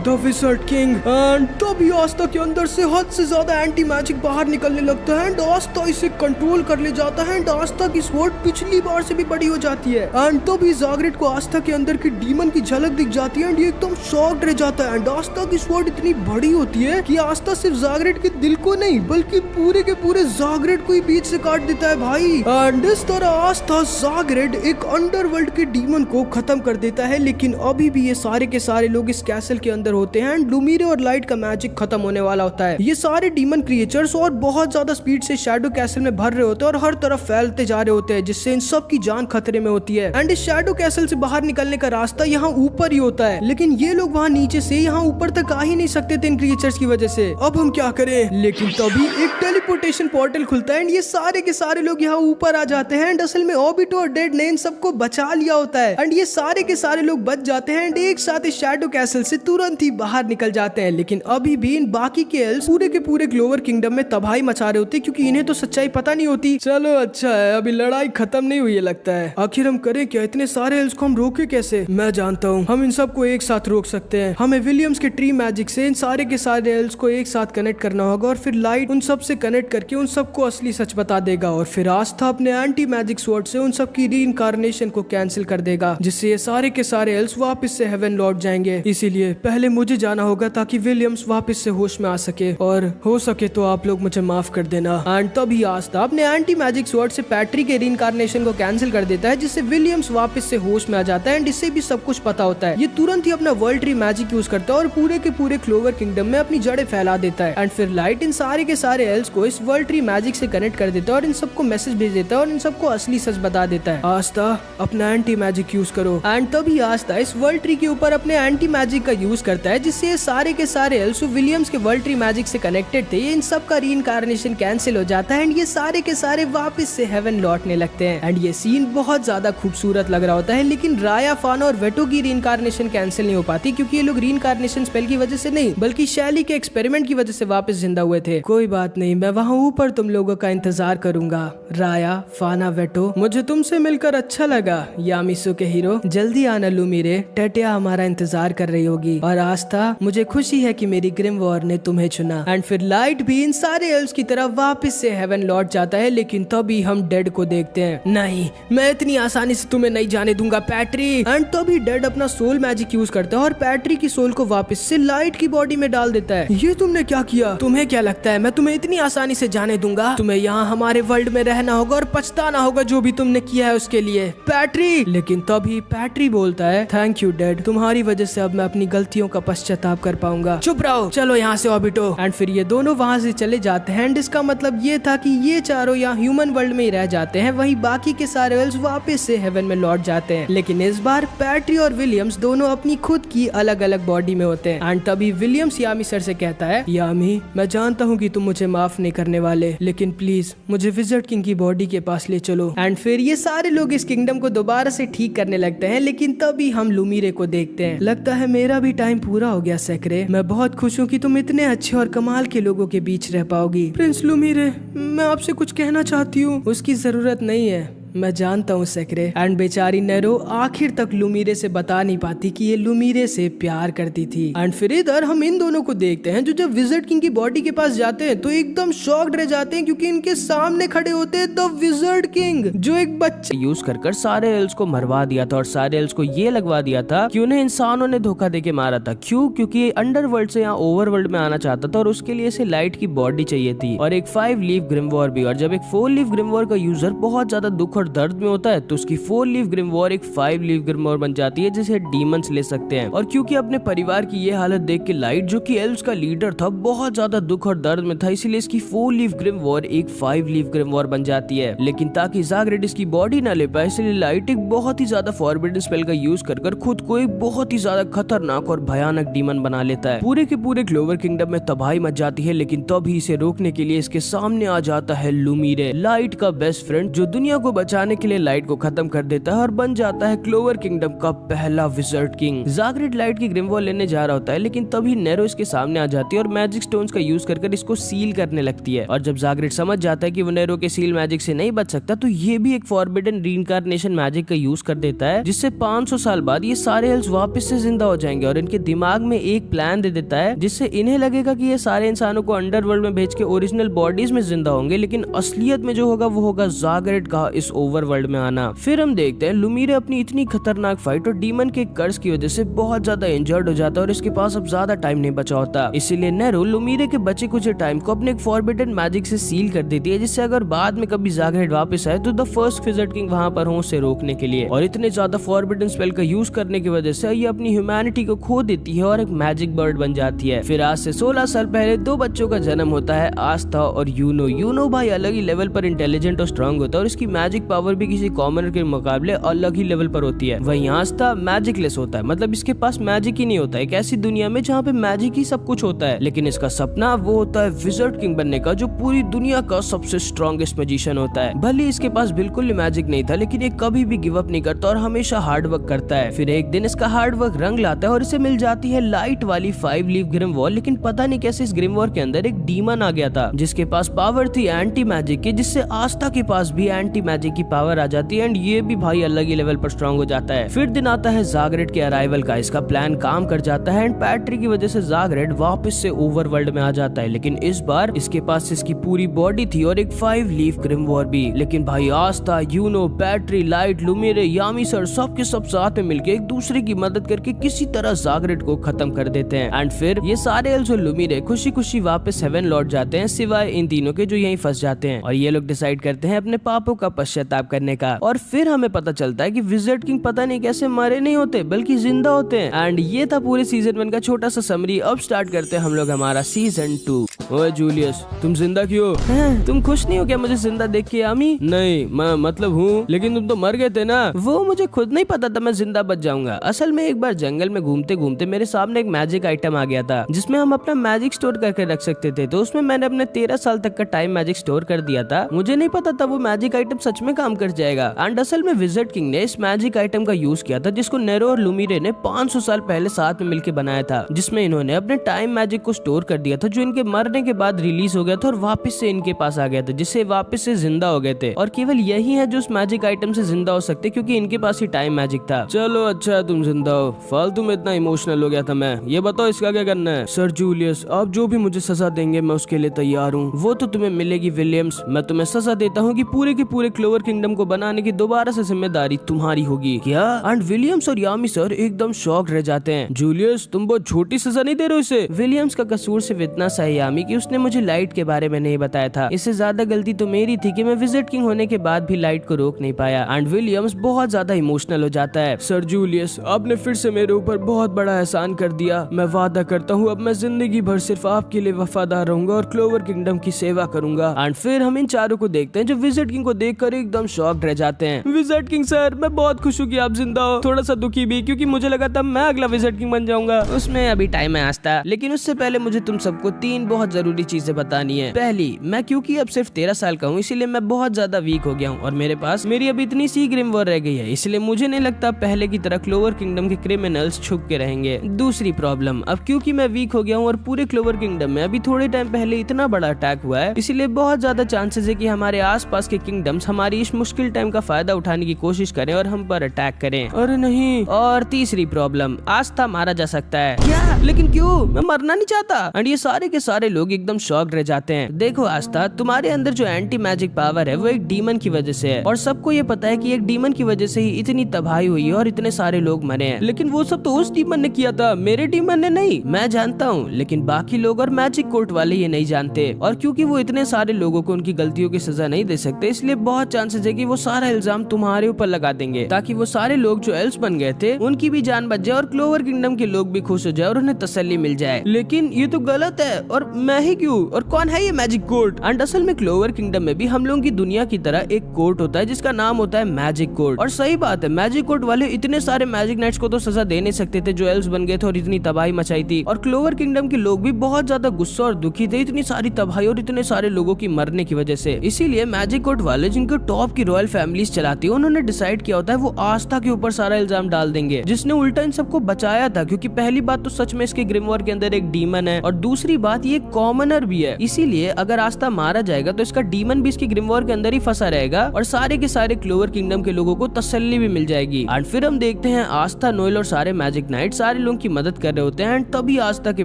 द विज़र्ड किंग। एंड तभी आस्था के अंदर से हद से ज्यादा एंटी मैजिक बाहर निकलने लगता है एंड आस्था इसे कंट्रोल कर ले जाता है एंड आस्था की स्वॉर्ड पिछली बार से भी बड़ी हो जाती है। एंड तभी जागरेट को आस्था के अंदर की डीमन की झलक दिख जाती है एंड ये एकदम शॉक्ड रह जाता है। एंड आस्था की स्वॉर्ड इतनी बड़ी होती है कि आस्था सिर्फ जागरेट के दिल को नहीं बल्कि पूरे के पूरे जागरेट को ही बीच से काट देता है भाई। एंड इस तरह आस्था जागरेट एक अंडरवर्ल्ड के डीमन को खत्म कर देता है। लेकिन अभी भी ये सारे के सारे लोग इस कैसल के अंदर होते हैं एंड लुमिरे और लाइट का मैजिक खत्म होने वाला होता है। ये सारे डीमन क्रिएचर्स और बहुत ज्यादा स्पीड से शैडो कैसल में भर रहे होते हैं और हर तरफ फैलते जा रहे होते हैं, जिससे इन सब की जान खतरे में होती है। एंड इस शैडो कैसल से बाहर निकलने का रास्ता यहाँ ऊपर ही होता है, लेकिन ये लोग वहाँ नीचे से यहाँ ऊपर तक आ ही नहीं सकते थे इन क्रिएचर्स की वजह से। अब हम क्या करें? लेकिन तभी एक टेलीपोर्टेशन पोर्टल खुलता है एंड ये सारे के सारे लोग यहाँ ऊपर आ जाते हैं एंड असल में ओबिटो और डेड ने इन सबको बचा लिया होता है एंड ये सारे के सारे लोग बच जाते हैं एंड एक साथ इस शैडो कैसल से तुरंत ही बाहर निकल जाते हैं। लेकिन अभी भी इन बाकी के एल्स पूरे के पूरे क्लोवर किंगडम में तबाही मचा रहे होते क्योंकि इन्हें तो सच्चाई पता नहीं होती। चलो अच्छा है, अभी लड़ाई खत्म नहीं हुई है लगता है। आखिर हम करें क्या? इतने सारे एल्स को हम रोके कैसे? मैं जानता हूँ, हम इन सबको एक साथ रोक सकते हैं। हमें विलियम्स के ट्री मैजिक से इन सारे के सारे एल्स को एक साथ कनेक्ट करना होगा और फिर लाइट उन सब से कनेक्ट करके उन सबको असली सच बता देगा और फिर आस्था अपने एंटी मैजिक स्वॉर्ड से उन सब की रीइंकार्नेशन को कैंसिल कर देगा, जिससे ये सारे के सारे एल्स वापस से हेवन लौट जाएंगे। इसीलिए पहले मुझे जाना होगा ताकि विलियम्स वापस से होश में आ सके, और हो सके तो आप लोग मुझे माफ कर देना। एंड तभी आस्था अपने एंटी मैजिक स्वॉर्ड से पैट्री के रीइंकार्नेशन को कैंसिल कर देता है, जिससे विलियम्स वापस से होश में आ जाता है एंड इससे भी सब कुछ पता होता है। ये तुरंत ही अपना वर्ल्ड ट्री मैजिक यूज करता है और पूरे के पूरे क्लोवर किंगडम में अपनी जड़ें फैला देता है। एंड फिर लाइट इन सारे के सारे एल्स को इस वर्ल्ड ट्री मैजिक से कनेक्ट कर देता है और इन सबको मैसेज भेज देता है और इन सबको असली सच बता देता है। आस्था अपना एंटी मैजिक यूज करो। एंड तभी आस्था इस वर्ल्ड ट्री के ऊपर अपने एंटी मैजिक का यूज करता है, जिससे ये सारे के सारे एल्स विलियम्स के वर्ल्ड ट्री मैजिक से कनेक्टेड थे, इन सब का रीइंकार्नेशन कैंसिल हो जाता है एंड ये सारे के सारे वापस से हेवन लौटने लगते हैं। एंड ये सीन बहुत ज्यादा खूबसूरत लग रहा होता है, लेकिन राया, फाना और वेटो की रीइंकार्नेशन कैंसिल नहीं हो पाती क्योंकि ये लोग रीइंकार्नेशन स्पेल की वजह से नहीं बल्कि शैली के एक्सपेरिमेंट की वजह से वापस जिंदा हुए थे। कोई बात नहीं, मैं वहाँ ऊपर तुम लोगों का इंतजार करूंगा। राया, फाना, वेटो, मुझे तुमसे मिलकर अच्छा लगा। यामिसु के हीरो, जल्दी आना लुमिरे, टेटिया हमारा इंतजार कर रही होगी। और आस्था, मुझे खुशी है कि मेरी ग्रिम वॉर ने तुम्हें चुना। एंड फिर लाइट भी इन सारे एल्स की तरह वापस से हेवन लौट जाता है, लेकिन तभी हम डेड को देखते हैं। नहीं, मैं इतनी आसानी से तुम्हें नहीं जाने दूंगा पैट्री। एंड तभी डेड अपना सोल मैजिक यूज करता है और पैट्री की सोल को वापस से लाइट की बॉडी में डाल देता है। ये तुमने क्या किया? तुम्हें क्या लगता है मैं तुम्हें इतनी आसानी से जाने दूंगा? तुम्हें यहाँ हमारे वर्ल्ड में रहना होगा और पछताना होगा जो भी तुमने किया है उसके लिए, पैट्री। लेकिन तभी पैट्री बोलता है, थैंक यू डेड, तुम्हारी वजह से अब मैं अपनी गलतियों का का पश्चाताप कर पाऊंगा। चुप रहो, चलो यहाँ से ऑबिटो। एंड फिर ये दोनों वहाँ से चले जाते हैं। एंड इसका मतलब ये था कि ये चारों यहाँ ह्यूमन वर्ल्ड में ही रह जाते हैं, वहीं बाकी के सारे एल्व्स वापस से हेवन में लौट जाते हैं। लेकिन इस बार पैट्री और विलियम्स दोनों अपनी खुद की अलग अलग बॉडी में होते हैं। एंड तभी विलियम्स यामी सर से कहता है, यामी मैं जानता हूँ कि तुम मुझे माफ नहीं करने वाले, लेकिन प्लीज मुझे विज़र्ड किंग की बॉडी के पास ले चलो। एंड फिर ये सारे लोग इस किंगडम को दोबारा से ठीक करने लगते हैं। लेकिन तभी हम लुमीरे को देखते हैं। लगता है मेरा भी टाइम पूरा हो गया सेक्रे। मैं बहुत खुश हूँ कि तुम इतने अच्छे और कमाल के लोगों के बीच रह पाओगी। प्रिंस लुमीरे, मैं आपसे कुछ कहना चाहती हूँ। उसकी जरूरत नहीं है, मैं जानता हूँ सेक्रे। एंड बेचारी नेरो आखिर तक लुमीरे से बता नहीं पाती कि ये लुमीरे से प्यार करती थी। एंड फिर इधर हम इन दोनों को देखते हैं जो जब विज़र्ड किंग की बॉडी के पास जाते हैं तो एकदम शॉक्ड रह जाते हैं, क्योंकि इनके सामने खड़े होते हैं द विज़र्ड किंग, जो एक बच्चे यूज कर सारे एल्व्स को मरवा दिया था और सारे एल्व्स को ये लगवा दिया था कि उन्हें इंसानों ने धोखा देके मारा था। क्यों? क्योंकि अंडरवर्ल्ड से यहाँ ओवरवर्ल्ड में आना चाहता था और उसके लिए इसे लाइट की बॉडी चाहिए थी और एक 5 लीफ ग्रिमवॉर भी। और जब एक 4 लीफ ग्रिमवॉर का यूजर बहुत ज्यादा दुख और दर्द में होता है तो उसकी 4 लीफ ग्रिमवॉर एक 5 लीफ ग्रिमवॉर बन जाती है, जिसे डीमंस ले सकते हैं। और क्योंकि अपने परिवार की ये हालत देख के लाइट, जो कि एल्व्स का लीडर था, बहुत ज्यादा दुख और दर्द में था, इसीलिए इसकी 4 लीफ ग्रिमवॉर एक 5 लीफ ग्रिमवॉर बन जाती है। लेकिन ताकि ज़ाग्रेड इसकी बॉडी ना ले पाए, इसलिए लाइट एक बहुत ही ज्यादा फॉरबिडन स्पेल का यूज कर खुद को एक बहुत ही ज्यादा खतरनाक और भयानक डीमन बना लेता है। पूरे के पूरे क्लोवर किंगडम में तबाही मच जाती है। लेकिन तभी इसे रोकने के लिए इसके सामने आ जाता है लुमीरे, लाइट का बेस्ट फ्रेंड, जो दुनिया को बचाने के लिए लाइट को खत्म कर देता है और बन जाता है क्लोवर किंगडम का पहला विज़र्ड किंग। ज़ाग्रेड लाइट की ग्रिमवॉर लेने जा रहा होता है, लेकिन तभी नेरो इसके सामने आ जाती है और मैजिक स्टोन्स का यूज कर इसको सील करने लगती है। और जब ज़ाग्रेड समझ जाता है कि वो नेरो के सील मैजिक से नहीं बच सकता, तो ये भी एक फॉरबिडन रीइंकार्नेशन मैजिक का यूज कर देता है, जिससे 500 साल बाद ये सारे एल्व्स वापस से जिंदा हो जाएंगे। और इनके दिमाग में एक प्लान दे देता है, जिससे इन्हें लगेगा कि ये सारे इंसानों को अंडरवर्ल्ड में भेज के ओरिजिनल बॉडीज में जिंदा होंगे, लेकिन असलियत में जो होगा वो होगा ज़ाग्रेड का इस ओवरवर्ल्ड में आना। फिर हम देखते हैं लुमीरे अपनी इतनी खतरनाक फाइट और डीमन के कर्ज की वजह से बहुत ज्यादा इंजर्ड हो जाता है और इसके पास अब ज्यादा टाइम नहीं बचा होता। इसीलिए नेरो लुमीरे के बचे कुछ टाइम को अपने एक फॉरबिडन मैजिक से सील कर देती है, जिससे अगर बाद में कभी ज़ाग्रेड वापस आए तो द फर्स्ट विज़र्ड किंग वहां पर हो उसे रोकने के लिए। और इतने ज्यादा फॉरबिडन स्पेल का यूज करने की वजह से ये अपनी ह्यूमैनिटी को खो देती है और एक मैजिक बर्ड बन जाती है। फिर आज से 16 साल पहले 2 बच्चों का जन्म होता है, आस्था और यूनो। यूनो भाई अलग ही लेवल पर इंटेलिजेंट और स्ट्रांग होता है और इसकी मैजिक पावर भी किसी कॉमनर के मुकाबले अलग ही लेवल पर होती है। वहीं आस्था मैजिकलेस होता है, मतलब इसके पास मैजिक ही नहीं होता है। एक ऐसी दुनिया में जहाँ पे मैजिक ही सब कुछ होता है, लेकिन इसका सपना वो होता है विज़र्ड किंग बनने का, जो पूरी दुनिया का सबसे स्ट्रॉन्गेस्ट मैजिशियन होता है। भले इसके पास बिल्कुल ही मैजिक नहीं था, लेकिन ये कभी भी गिव अप नहीं करता और हमेशा हार्ड वर्क करता है। फिर एक दिन इसका हार्ड वर्क रंग लाता है और इसे मिल जाती है लाइट वाली 5 लीफ ग्रिमवॉर। लेकिन पता नहीं कैसे इस ग्रिमवॉर के अंदर एक डीमन आ गया था, जिसके पास पावर थी एंटी मैजिक की, जिससे आस्था के पास भी एंटी मैजिक की पावर आ जाती है एंड ये भी भाई अलग ही लेवल पर स्ट्रॉन्ग हो जाता है। फिर दिन आता है ज़ाग्रेड के अराइवल का। इसका प्लान काम कर जाता है एंड पैट्री की वजह से ज़ाग्रेड वापस से ओवरवर्ल्ड में आ जाता है। लेकिन इस बार इसके पास इसकी पूरी बॉडी थी और एक 5 लीफ ग्रिमवॉर भी। लेकिन भाई आस्था, यूनो, पैट्री, लाइट, लुमीरे, यामी सर सब के सब साथ में मिलकर एक दूसरे की मदद करके किसी तरह ज़ाग्रेड को खत्म कर देते हैं। एंड फिर ये सारे एल्व्स और लुमीरे खुशी खुशी वापस हेवन लौट जाते हैं, सिवाय इन तीनों के जो यहीं फंस जाते हैं। और ये लोग डिसाइड करते हैं अपने पापों का पश्चाताप करने का। और फिर हमें पता चलता है कि विज़र्ड किंग पता नहीं कैसे मरे नहीं होते बल्कि जिंदा होते हैं। एंड ये था पूरे सीजन 1 का छोटा सा समरी। अब स्टार्ट करते हैं हम लोग हमारा सीजन 2। ओए जूलियस, तुम जिंदा क्यों? तुम खुश नहीं हो क्या मुझे जिंदा देख के? यामी नहीं, मैं मतलब हूँ, लेकिन तुम तो मर गए थे ना। वो मुझे खुद नहीं पता था मैं जिंदा बच जाऊंगा। असल में एक बार जंगल में घूमते घूमते मेरे सामने एक मैजिक आइटम आ गया था, जिसमें हम अपना मैजिक स्टोर करके रख सकते थे। तो उसमें मैंने अपने 13 साल तक का टाइम मैजिक स्टोर कर दिया था। मुझे नहीं पता था वो मैजिक आइटम सच में काम कर जाएगा। एंड असल में विज़र्ड किंग ने इस मैजिक आइटम का यूज किया था, जिसको नेरो और लुमीरे ने 500 साल पहले साथ में मिलकर बनाया था, जिसमें इन्होंने अपने टाइम मैजिक को स्टोर कर दिया था, जो इनके मरने के बाद रिलीज हो गया था और वापस से इनके पास आ गया था, जिससे वापस से जिंदा हो गए थे। और केवल यही है जो उस मैजिक आइटम से जिंदा हो सकते, क्योंकि इनके पास ही टाइम मैजिक था। चलो अच्छा तुम जिंदा हो, फालतू में इतना इमोशनल हो गया था मैं। ये बताओ इसका क्या करना है? सर जूलियस, आप जो भी मुझे सजा देंगे मैं उसके लिए तैयार हूँ। वो तो तुम्हें मिलेगी विलियम्स। मैं तुम्हें सजा देता हूँ कि पूरे के पूरे क्लोवर किंगडम को बनाने की दोबारा से जिम्मेदारी तुम्हारी होगी। क्या? एंड विलियम्स और यामी सर एकदम शॉक रह जाते हैं। जूलियस, तुम बहुत छोटी सजा नहीं दे रहे हो इसे। विलियम्स का कसूर सिर्फ इतना सा है यामी कि उसने मुझे लाइट के बारे में नहीं बताया था। इससे ज्यादा गलती तो मेरी थी कि मैं विजिट किंग होने के बाद भी लाइट को रोक नहीं पाया। एंड विलियम्स बहुत ज्यादा इमोशनल हो जाता है। सर जूलियस, आपने फिर से मेरे ऊपर बहुत बड़ा एहसान कर दिया। मैं वादा करता हूँ अब मैं जिंदगी भर सिर्फ आपके लिए वफादार रहूंगा और क्लोवर किंगडम की सेवा करूंगा। एंड फिर हम इन चारों को देखते हैं जो विजिट किंग को देखकर एकदम शॉक्ड रह जाते हैं। विजिट किंग सर, मैं बहुत खुश हूँ कि आप जिंदा हो। थोड़ा सा दुखी भी, क्योंकि मुझे लगा था मैं अगला विजिट किंग बन जाऊंगा। उसमें अभी टाइम है आस्था, लेकिन उससे पहले मुझे तुम सबको 3 बहुत जरूरी चीजें बतानी है। पहली, मैं क्योंकि अब सिर्फ 13 साल का हूँ इसीलिए मैं बहुत ज्यादा वीक हो गया हूँ और मेरे पास मेरी अभी इतनी सी ग्रिम वॉर रह गई है, इसलिए मुझे नहीं लगता पहले की तरह क्लोवर किंगडम के क्रिमिनल्स छुप के रहेंगे। दूसरी प्रॉब्लम, अब क्योंकि मैं वीक हो गया हूँ और पूरे क्लोवर किंगडम में अभी थोड़े टाइम पहले इतना बड़ा अटैक हुआ है, इसलिए बहुत ज्यादा चांसेस है कि हमारे आसपास के किंगडम्स हमारी इस मुश्किल टाइम का फायदा उठाने की कोशिश करें और हम पर अटैक करें। अरे नहीं। और तीसरी प्रॉब्लम, आस्था मारा जा सकता है। क्या? लेकिन क्यों? मैं मरना नहीं चाहता। एंड ये सारे के सारे लोग एकदम शॉक्ड रह जाते हैं। देखो आस्था, तुम्हारे अंदर जो एंटी मैजिक पावर है वो एक डीमन की वजह से है और सबको ये पता है कि एक डीमन की वजह से ही इतनी तबाही हुई है और इतने सारे लोग मरे हैं। लेकिन वो सब तो उस डीमन ने किया था, मेरे डीमन ने नहीं। मैं जानता हूँ, लेकिन बाकी लोग और मैजिक कोर्ट वाले ये नहीं जानते। और क्योंकि वो इतने सारे लोगों को उनकी गलतियों की सजा नहीं दे सकते, इसलिए बहुत चांसेस है कि वो सारा इल्जाम तुम्हारे ऊपर लगा देंगे ताकि वो सारे लोग जो एल्स बन गए थे उनकी भी जान बच जाए और क्लोवर किंगडम के लोग भी खुश हो जाए और उन्हें तसल्ली मिल जाए। लेकिन ये तो गलत है, और मैं ही क्यों? और कौन है ये मैजिक कोर्ट? एंड असल में क्लोवर किंगडम में भी हम लोगों की दुनिया की तरह एक कोर्ट होता है जिसका नाम होता है मैजिक कोर्ट। और सही बात है, मैजिक कोर्ट वाले इतने सारे मैजिक नाइट्स को तो सजा दे नहीं सकते थे जो एल्स बन गए थे और इतनी तबाही मचाई थी। और क्लोवर किंगडम के लोग भी बहुत ज्यादा गुस्सा और दुखी थे इतनी सारी तबाही और इतने सारे लोगों की मरने की वजह से। इसीलिए मैजिक कोर्ट वाले जिनको टॉप की रॉयल फैमिलीज चलाती है उन्होंने डिसाइड किया होता है वो आस्था के ऊपर सारा इल्जाम डाल देंगे, जिसने उल्टा इन सबको बचाया था। क्योंकि पहली बात तो सच में इसके ग्रिमवॉर के अंदर एक डीमन है और दूसरी बात ये कॉमनर भी है। इसीलिए अगर आस्था मारा जाएगा तो इसका डीमन भी इसकी ग्रिमवॉर के अंदर ही फंसा रहेगा और सारे के सारे क्लोवर किंगडम के लोगों को तसल्ली भी मिल जाएगी। एंड फिर हम देखते हैं आस्था, नोएल और सारे मैजिक नाइट सारे लोगों की मदद कर रहे होते हैं। एंड तभी आस्था के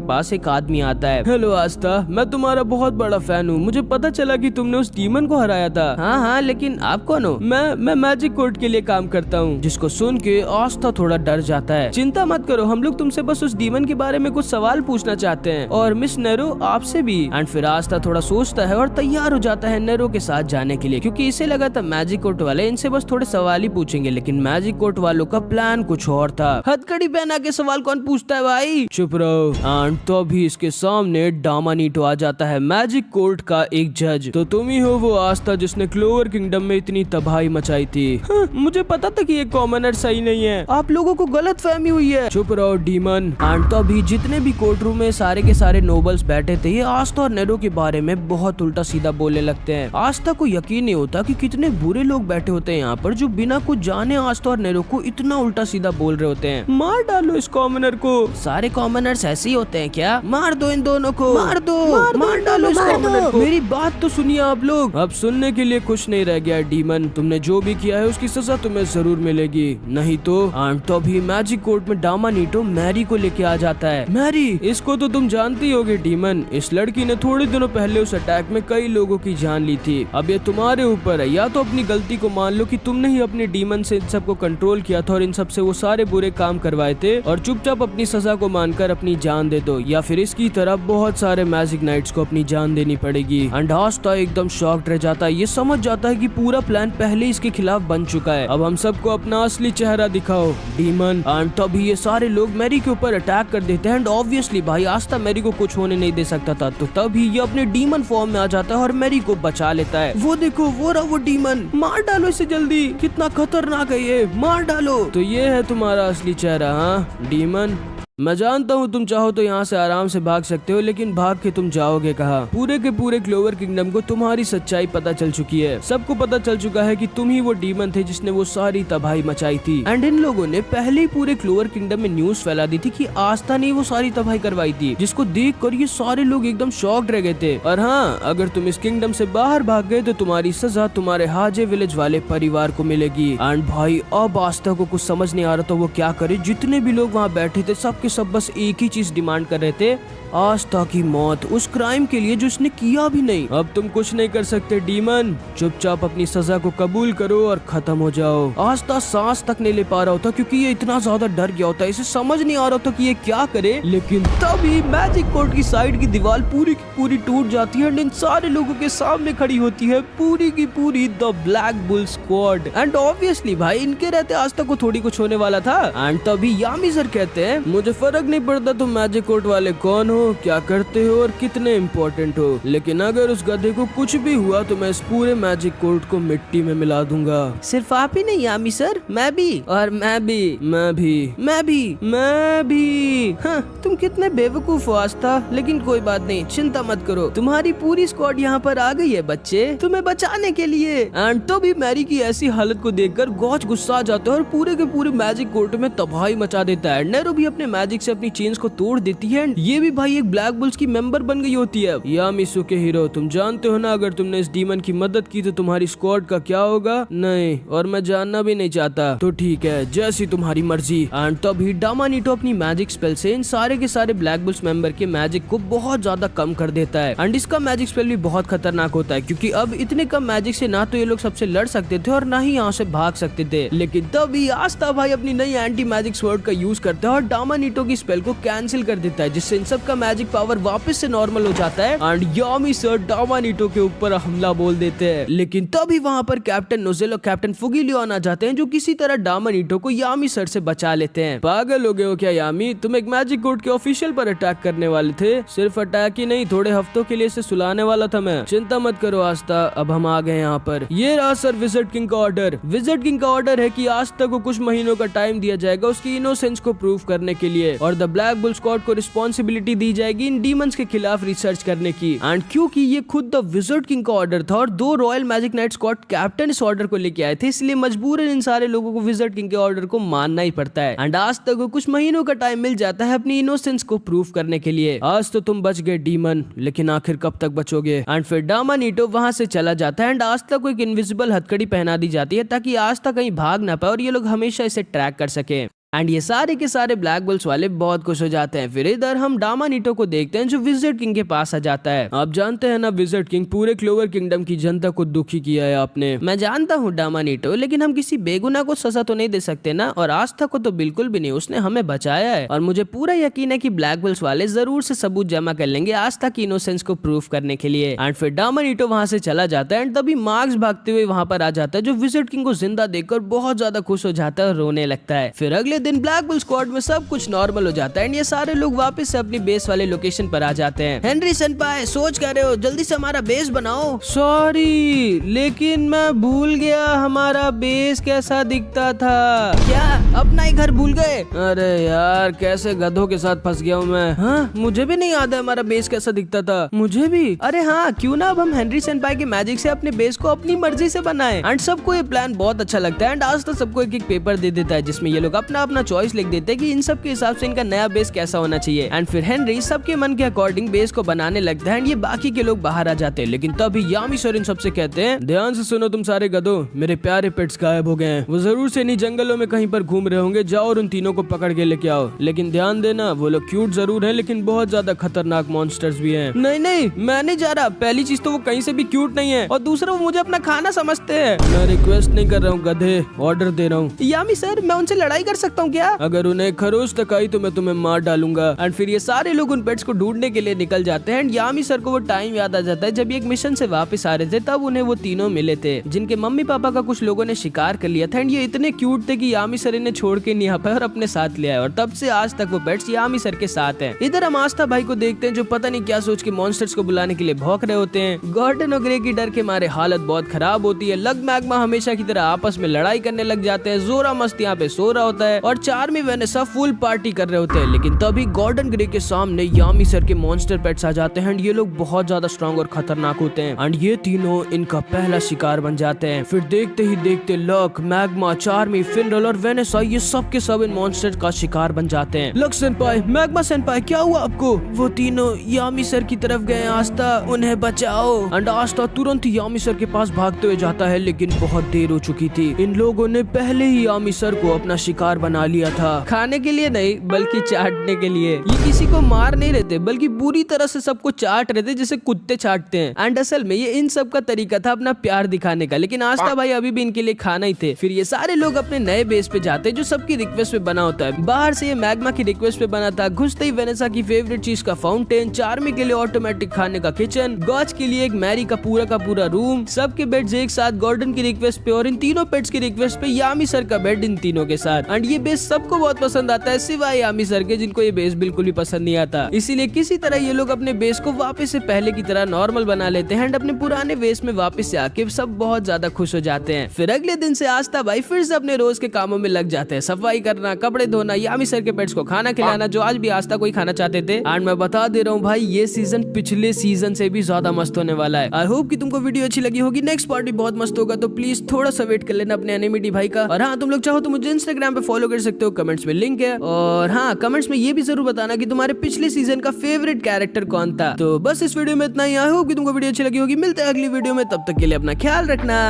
पास एक आदमी आता है। हेलो आस्था, मैं तुम्हारा बहुत बड़ा फैन हूँ। मुझे पता चला कि तुमने उस डीमन को हराया था। हाँ, लेकिन आप कौन हो? मैं मैजिक कोर्ट के लिए काम करता हूँ। जिसको सुन के आस्था थोड़ा डर जाता है। चिंता मत करो, हम लोग तुमसे बस उस डीमन के बारे में कुछ सवाल पूछना चाहते हैं, और मिस नेरो आपसे भी। एंड फिर आस्था थोड़ा सोचता है और तैयार हो जाता है नेरो के साथ जाने के लिए, क्योंकि इसे लगा था मैजिक कोर्ट वाले इनसे बस थोड़े सवाल ही पूछेंगे, लेकिन मैजिक कोर्ट वालों का प्लान कुछ और था। हथकड़ी पहना के सवाल कौन पूछता है भाई? चुप रहो। एंड तो भी इसके सामने डामानीटो आ जाता है, मैजिक कोर्ट का एक जज। तो तुम ही हो वो आस्था जिसने क्लोवर किंगडम में इतनी तबाही मचाई थी। हाँ, मुझे पता था कि ये कॉमनर सही नहीं है, आप लोगों को गलत फहमी हुई है। चुप रहो डीमन। एंड तो अभी जितने भी कोर्ट रूम में सारे के सारे नोबल्स बैठे थे ये आस्था और नेरो के बारे में बहुत उल्टा सीधा बोलने लगते हैं। आस्था को यकीन नहीं होता कि कितने बुरे लोग बैठे होते हैं यहाँ पर जो बिना कुछ जाने आस्था और नेरो को इतना उल्टा सीधा बोल रहे होते हैं। मार डालो इस कॉमनर को। सारे कॉमनर्स ऐसे ही होते हैं क्या? मार दो इन दोनों को, मार दो, मार डालो इस कॉमनर को। मेरी बात तो सुनिए आप लोग। अब सुनने के लिए कुछ नहीं रह गया डीमन, तुमने जो भी किया है उसकी सजा तुम्हें जरूर मिलेगी, नहीं तो। एंड तो अभी मैजिक कोर्ट में डामानीटो मैरी को लेके आ जाता है। मैरी, इसको तो तुम जानती होगी डीमन, इस लड़की ने थोड़े दिनों पहले उस अटैक में कई लोगों की जान ली थी। अब ये तुम्हारे ऊपर है, या तो अपनी गलती को मान लो कि तुमने ही अपने डीमन से इन सबको कंट्रोल किया था और इन सब से वो सारे बुरे काम करवाए थे, और चुपचाप अपनी सजा को मानकर अपनी जान दे दो, या फिर इसकी तरह बहुत सारे मैजिक नाइट्स को अपनी जान देनी पड़ेगी। एंड आस्था एकदम शॉक्ड रह जाता है, ये समझ जाता है कि पूरा प्लान पहले इसके खिलाफ बन चुका है। अब हम सबको अपना असली चेहरा दिखाओ डीमन। एंड तभी ये सारे लोग मैरी के ऊपर अटैक कर देते हैं। एंड ऑब्वियसली भाई आस्था मैरी को कुछ होने नहीं दे सकता था, तो तभी ये अपने डीमन फॉर्म में आ जाता है और मैरी को बचा लेता है। वो देखो, वो रहा वो डीमन, मार डालो इसे जल्दी, कितना खतरनाक है ये, मार डालो। तो ये है तुम्हारा असली चेहरा? हाँ डीमन, मैं जानता हूँ तुम चाहो तो यहाँ से आराम से भाग सकते हो, लेकिन भाग के तुम जाओगे कहाँ? पूरे के पूरे क्लोवर किंगडम को तुम्हारी सच्चाई पता चल चुकी है। सबको पता चल चुका है कि तुम ही वो डीमन थे जिसने वो सारी तबाही मचाई थी। एंड इन लोगों ने पहले ही पूरे क्लोवर किंगडम में न्यूज फैला दी थी कि आस्था ने वो सारी तबाही करवाई थी, जिसको देख कर ये सारे लोग एकदम शॉक्ड रह गए थे। और हाँ, अगर तुम इस किंगडम से बाहर भाग गए तो तुम्हारी सजा तुम्हारे हाजे विलेज वाले परिवार को मिलेगी। एंड भाई अब आस्था को कुछ समझ नहीं आ रहा था वो क्या करे। जितने भी लोग वहाँ बैठे थे सबके के सब बस एक ही चीज डिमांड कर रहे थे, आस्था की मौत, उस क्राइम के लिए जो उसने किया भी नहीं। अब तुम कुछ नहीं कर सकते डीमन, चुपचाप अपनी सजा को कबूल करो और खत्म हो जाओ। आस्था सांस तक नहीं ले पा रहा होता क्योंकि ये इतना ज्यादा डर गया होता है, इसे समझ नहीं आ रहा होता कि ये क्या करे। लेकिन तभी मैजिक कोर्ट की साइड की दीवार पूरी की पूरी टूट जाती है एंड इन सारे लोगों के सामने खड़ी होती है पूरी की पूरी the black bull squad. And obviously भाई इनके रहते आस्था को थोड़ी कुछ होने वाला था। एंड तभी यामी सर कहते हैं, मुझे फर्क नहीं पड़ता तुम मैजिक कोर्ट वाले कौन हो, क्या करते हो और कितने इम्पोर्टेंट हो, लेकिन अगर उस गधे को कुछ भी हुआ तो मैं इस पूरे मैजिक कोर्ट को मिट्टी में मिला दूंगा। सिर्फ आप ही नहीं यामी सर, मैं भी, और मैं भी, मैं भी, मैं भी, मैं भी। हाँ, तुम कितने बेवकूफ हो आस्था, लेकिन कोई बात नहीं, चिंता मत करो, तुम्हारी पूरी स्क्वाड यहाँ पर आ गई है बच्चे, तुम्हें बचाने के लिए। एंड तभी मैरी की ऐसी हालत को देखकर गॉज गुस्सा आ जाता है और पूरे के पूरे मैजिक कोर्ट में तबाही मचा देता है। नेरो भी अपने मैजिक से अपनी चेन्स को तोड़ देती है एंड ये भी भाई एक ब्लैक बुल्स की मेंबर बन गई होती है। यामिसुके हीरो, तुम जानते हो ना अगर तुमने इस डीमन की मदद की तो तुम्हारी स्क्वाड का क्या होगा? नहीं, और मैं जानना भी नहीं चाहता। तो ठीक है, जैसी तुम्हारी मर्जी। एंड तभी डामानीटो अपनी मैजिक स्पेल से इन सारे के सारे ब्लैक बुल्स मेंबर के मैजिक को बहुत ज्यादा कम कर देता है। एंड इसका मैजिक स्पेल भी बहुत खतरनाक होता है क्योंकि अब इतने कम मैजिक से ना तो ये लोग सबसे लड़ सकते थे और ना ही यहाँ से भाग सकते थे। लेकिन तभी आस्था भाई अपनी नई एंटी मैजिक स्वॉर्ड का यूज करता है और डामानीटो की स्पेल को कैंसिल कर देता है, जिससे इन सब का मैजिक पावर वापस से नॉर्मल हो जाता है। एंड यामी सर डामानीटो के ऊपर हमला बोल देते हैं। लेकिन तभी वहाँ पर कैप्टन नोजेल और कैप्टन फुगिलियोन आ जाते हैं जो किसी तरह डामानीटो को यामी सर से बचा लेते हैं। पागल हो गए हो क्या यामी? तुम एक मैजिक कोर्ट के ऑफिशियल पर अटैक करने वाले थे। सिर्फ अटैक ही नहीं, थोड़े हफ्तों के लिए इसे सुलाने वाला था मैं। चिंता मत करो आस्था, अब हम आ गए यहाँ पर। ये रहा सर विजिट किंग का ऑर्डर। विजिट किंग का ऑर्डर है कि आस्था को कुछ महीनों का टाइम दिया जाएगा उसकी इनोसेंस को प्रूव करने के लिए, और द ब्लैक बुल स्क्वाड को रिस्पॉन्सिबिलिटी दी जाएगी इन डीमंस के खिलाफ रिसर्च करने की। एंड क्योंकि ये खुद द विजिट किंग का ऑर्डर था और 2 royal magic night squad captain इस ऑर्डर को लेके आए थे, इसलिए मजबूरन इन सारे लोगों को विजिट किंग के ऑर्डर को मानना ही पड़ता है। एंड आज तक को कुछ महीनों का टाइम मिल जाता है अपनी इनोसेंस को प्रूव करने के लिए। आज तो तुम बच गए डीमन, लेकिन आखिर कब तक बचोगे? एंड फिर डामानीटो वहां से चला जाता है एंड आस्था को एक इनविजिबल हथकड़ी पहना दी जाती है ताकि आस्था कहीं भाग ना पाए और ये लोग हमेशा इसे ट्रैक कर सके। एंड ये सारे के सारे ब्लैक बुल्स वाले बहुत खुश हो जाते हैं। फिर इधर हम डामानीटो को देखते हैं जो विजिट किंग के पास आ जाता है। आप जानते हैं ना विजिट किंग, पूरे क्लोवर किंगडम की जनता को दुखी किया है आपने। मैं जानता हूँ डामानीटो, लेकिन हम किसी बेगुनाह को सजा तो नहीं दे सकते ना, और आस्था को तो बिल्कुल भी नहीं, उसने हमें बचाया है। और मुझे पूरा यकीन है कि ब्लैक बुल्स वाले जरूर से सबूत जमा कर लेंगे आस्था की इनोसेंस को प्रूफ करने के लिए। एंड फिर डामानीटो वहां से चला जाता है एंड तभी मार्क्स भागते हुए वहां पर आ जाता है जो विजिट किंग को जिंदा देखकर बहुत ज्यादा खुश हो जाता है और रोने लगता है। फिर अगले दिन ब्लैक बुल स्क्वाड में सब कुछ नॉर्मल हो जाता है एंड ये सारे लोग वापस से अपनी बेस वाले लोकेशन पर आ जाते हैं। हेनरी सेनपाई, सोच कर रहे हो, जल्दी से हमारा बेस बनाओ। सॉरी, लेकिन मैं भूल गया हमारा बेस कैसा दिखता था। क्या अपना ही घर भूल गए? अरे यार, कैसे गधों के साथ फंस गया हूँ मैं। हाँ, मुझे भी नहीं याद है हमारा बेस कैसा दिखता था। मुझे भी। अरे हाँ, क्यों ना अब हम हेनरी सेनपाई के मैजिक से अपने बेस को अपनी मर्जी से बनाएं। एंड सबको ये प्लान बहुत अच्छा लगता है एंड आज तो सबको एक एक पेपर दे देता है जिसमें ये लोग अपना अपना चॉइस लिख देते हैं कि इन सब के हिसाब से इनका नया बेस कैसा होना चाहिए। एंड फिर हेनरी सबके मन के अकॉर्डिंग बेस को बनाने लगता है एंड ये बाकी के लोग बाहर आ जाते हैं। लेकिन तभी यामी सर इन सबसे कहते हैं, ध्यान से सुनो तुम सारे गधों, मेरे प्यारे पेट्स गायब हो गए हैं। वो जरूर से इन्हीं जंगलों में कहीं पर घूम रहे होंगे, जाओ और उन तीनों को पकड़ के लेके आओ। लेकिन ध्यान देना, वो लोग क्यूट जरूर है लेकिन बहुत ज्यादा खतरनाक मॉन्स्टर्स भी हैं। नहीं नहीं, मैं नहीं जा रहा। पहली चीज तो वो कहीं से भी क्यूट नहीं है और दूसरा वो मुझे अपना खाना समझते हैं। मैं रिक्वेस्ट नहीं कर रहा हूँ गधे, ऑर्डर दे रहा हूँ। यामी सर, मैं उनसे लड़ाई कर सकता हूँ क्या? अगर उन्हें खरोच तक आई तो मैं तुम्हें मार डालूंगा। एंड फिर ये सारे लोग उन पेट्स को ढूंढने के लिए निकल जाते हैं एंड यामी सर को वो टाइम याद आ जाता है जब एक मिशन से वापस आ रहे थे, तब उन्हें वो तीनों मिले थे जिनके मम्मी पापा का कुछ लोगों ने शिकार कर लिया था एंड ये इतने क्यूट थे कि यामी सर इन्हें छोड़ के नहीं आ पाए और अपने साथ ले आए और तब से आज तक वो पेट्स यामी सर के साथ हैं। इधर हम आस्था भाई को देखते हैं जो पता नहीं क्या सोच के मॉन्स्टर्स को बुलाने के लिए भौंक रहे होते हैं। गॉर्डन और ग्रे की डर के मारे हालत बहुत खराब होती है। लग मैग्मा हमेशा की तरह आपस में लड़ाई करने लग जाते हैं। जोरा मस्त यहाँ पे सो रहा होता है और चार्मी वेनेसा फुल पार्टी कर रहे होते हैं। लेकिन तभी गॉर्डन ग्रे के सामने यामी सर के मॉन्स्टर पेट्स आ जाते हैं एंड ये लोग बहुत ज्यादा स्ट्रॉन्ग और खतरनाक होते हैं एंड ये तीनों इनका पहला शिकार बन जाते हैं। फिर देखते ही देखते लक, मैग्मा, चार्मी, फिनरल और वेनेसा ये सब के सब इन मॉन्स्टर का शिकार बन जाते हैं। लक सेनपाई, मैग्मा सेनपाई, क्या हुआ आपको? वो तीनों यामी सर की तरफ गए। आस्था, उन्हें बचाओ। एंड आस्था तुरंत ही यामी सर के पास भागते हुए जाता है लेकिन बहुत देर हो चुकी थी। इन लोगों ने पहले ही यामी सर को अपना शिकार बना बना लिया था, खाने के लिए नहीं बल्कि चाटने के लिए। ये किसी को मार नहीं रहते बल्कि बुरी तरह से सबको चाट रहे थे जैसे कुत्ते चाटते हैं। एंड असल में ये इन सब का तरीका था अपना प्यार दिखाने का, लेकिन आस्था भाई अभी भी इनके लिए खाना ही थे। फिर ये सारे लोग अपने नए बेस पे जाते जो सबकी रिक्वेस्ट पे बना होता है। बाहर से ये मैग्मा की रिक्वेस्ट पे बना था, घुसते ही वेनेसा की फेवरेट चीज का फाउंटेन, चार्मी के लिए ऑटोमेटिक खाने का किचन, गॉज के लिए एक मैरी का पूरा रूम, सबके बेड्स एक साथ गॉर्डन की रिक्वेस्ट पे और इन तीनों पेट्स की रिक्वेस्ट पे यामी सर का बेड इन तीनों के साथ। एंड ये बेस सबको बहुत पसंद आता है सिवाय यामी सर के, जिनको ये बेस बिल्कुल भी पसंद नहीं आता। इसीलिए किसी तरह ये लोग अपने बेस को वापस से पहले की तरह नॉर्मल बना लेते हैं एंड अपने पुराने बेस में वापस से आके सब बहुत ज्यादा खुश हो जाते हैं। फिर अगले दिन से आस्था भाई फिर से अपने रोज के कामों में लग जाते हैं, सफाई करना, कपड़े धोना, यामी सर के पेट्स को खाना खिलाना जो आज भी आस्था को ही खाना चाहते थे। एंड मैं बता दे रहा हूँ भाई ये सीजन पिछले सीजन से भी ज्यादा मस्त होने वाला है। आई होप कि तुमको वीडियो अच्छी लगी होगी। नेक्स्ट पार्ट भी बहुत मस्त होगा, तो प्लीज थोड़ा सा वेट कर लेना अपने एनिमेटी भाई का। और हाँ, तुम लोग चाहो तो मुझे इंस्टाग्राम पे फॉलो कर सकते हो, कमेंट्स में लिंक है। और हाँ, कमेंट्स में ये भी जरूर बताना कि तुम्हारे पिछले सीजन का फेवरेट कैरेक्टर कौन था। तो बस इस वीडियो में इतना ही। आई होप कि तुमको वीडियो अच्छी लगी होगी। मिलते हैं अगली वीडियो में, तब तक के लिए अपना ख्याल रखना।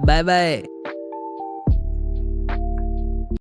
Bye bye.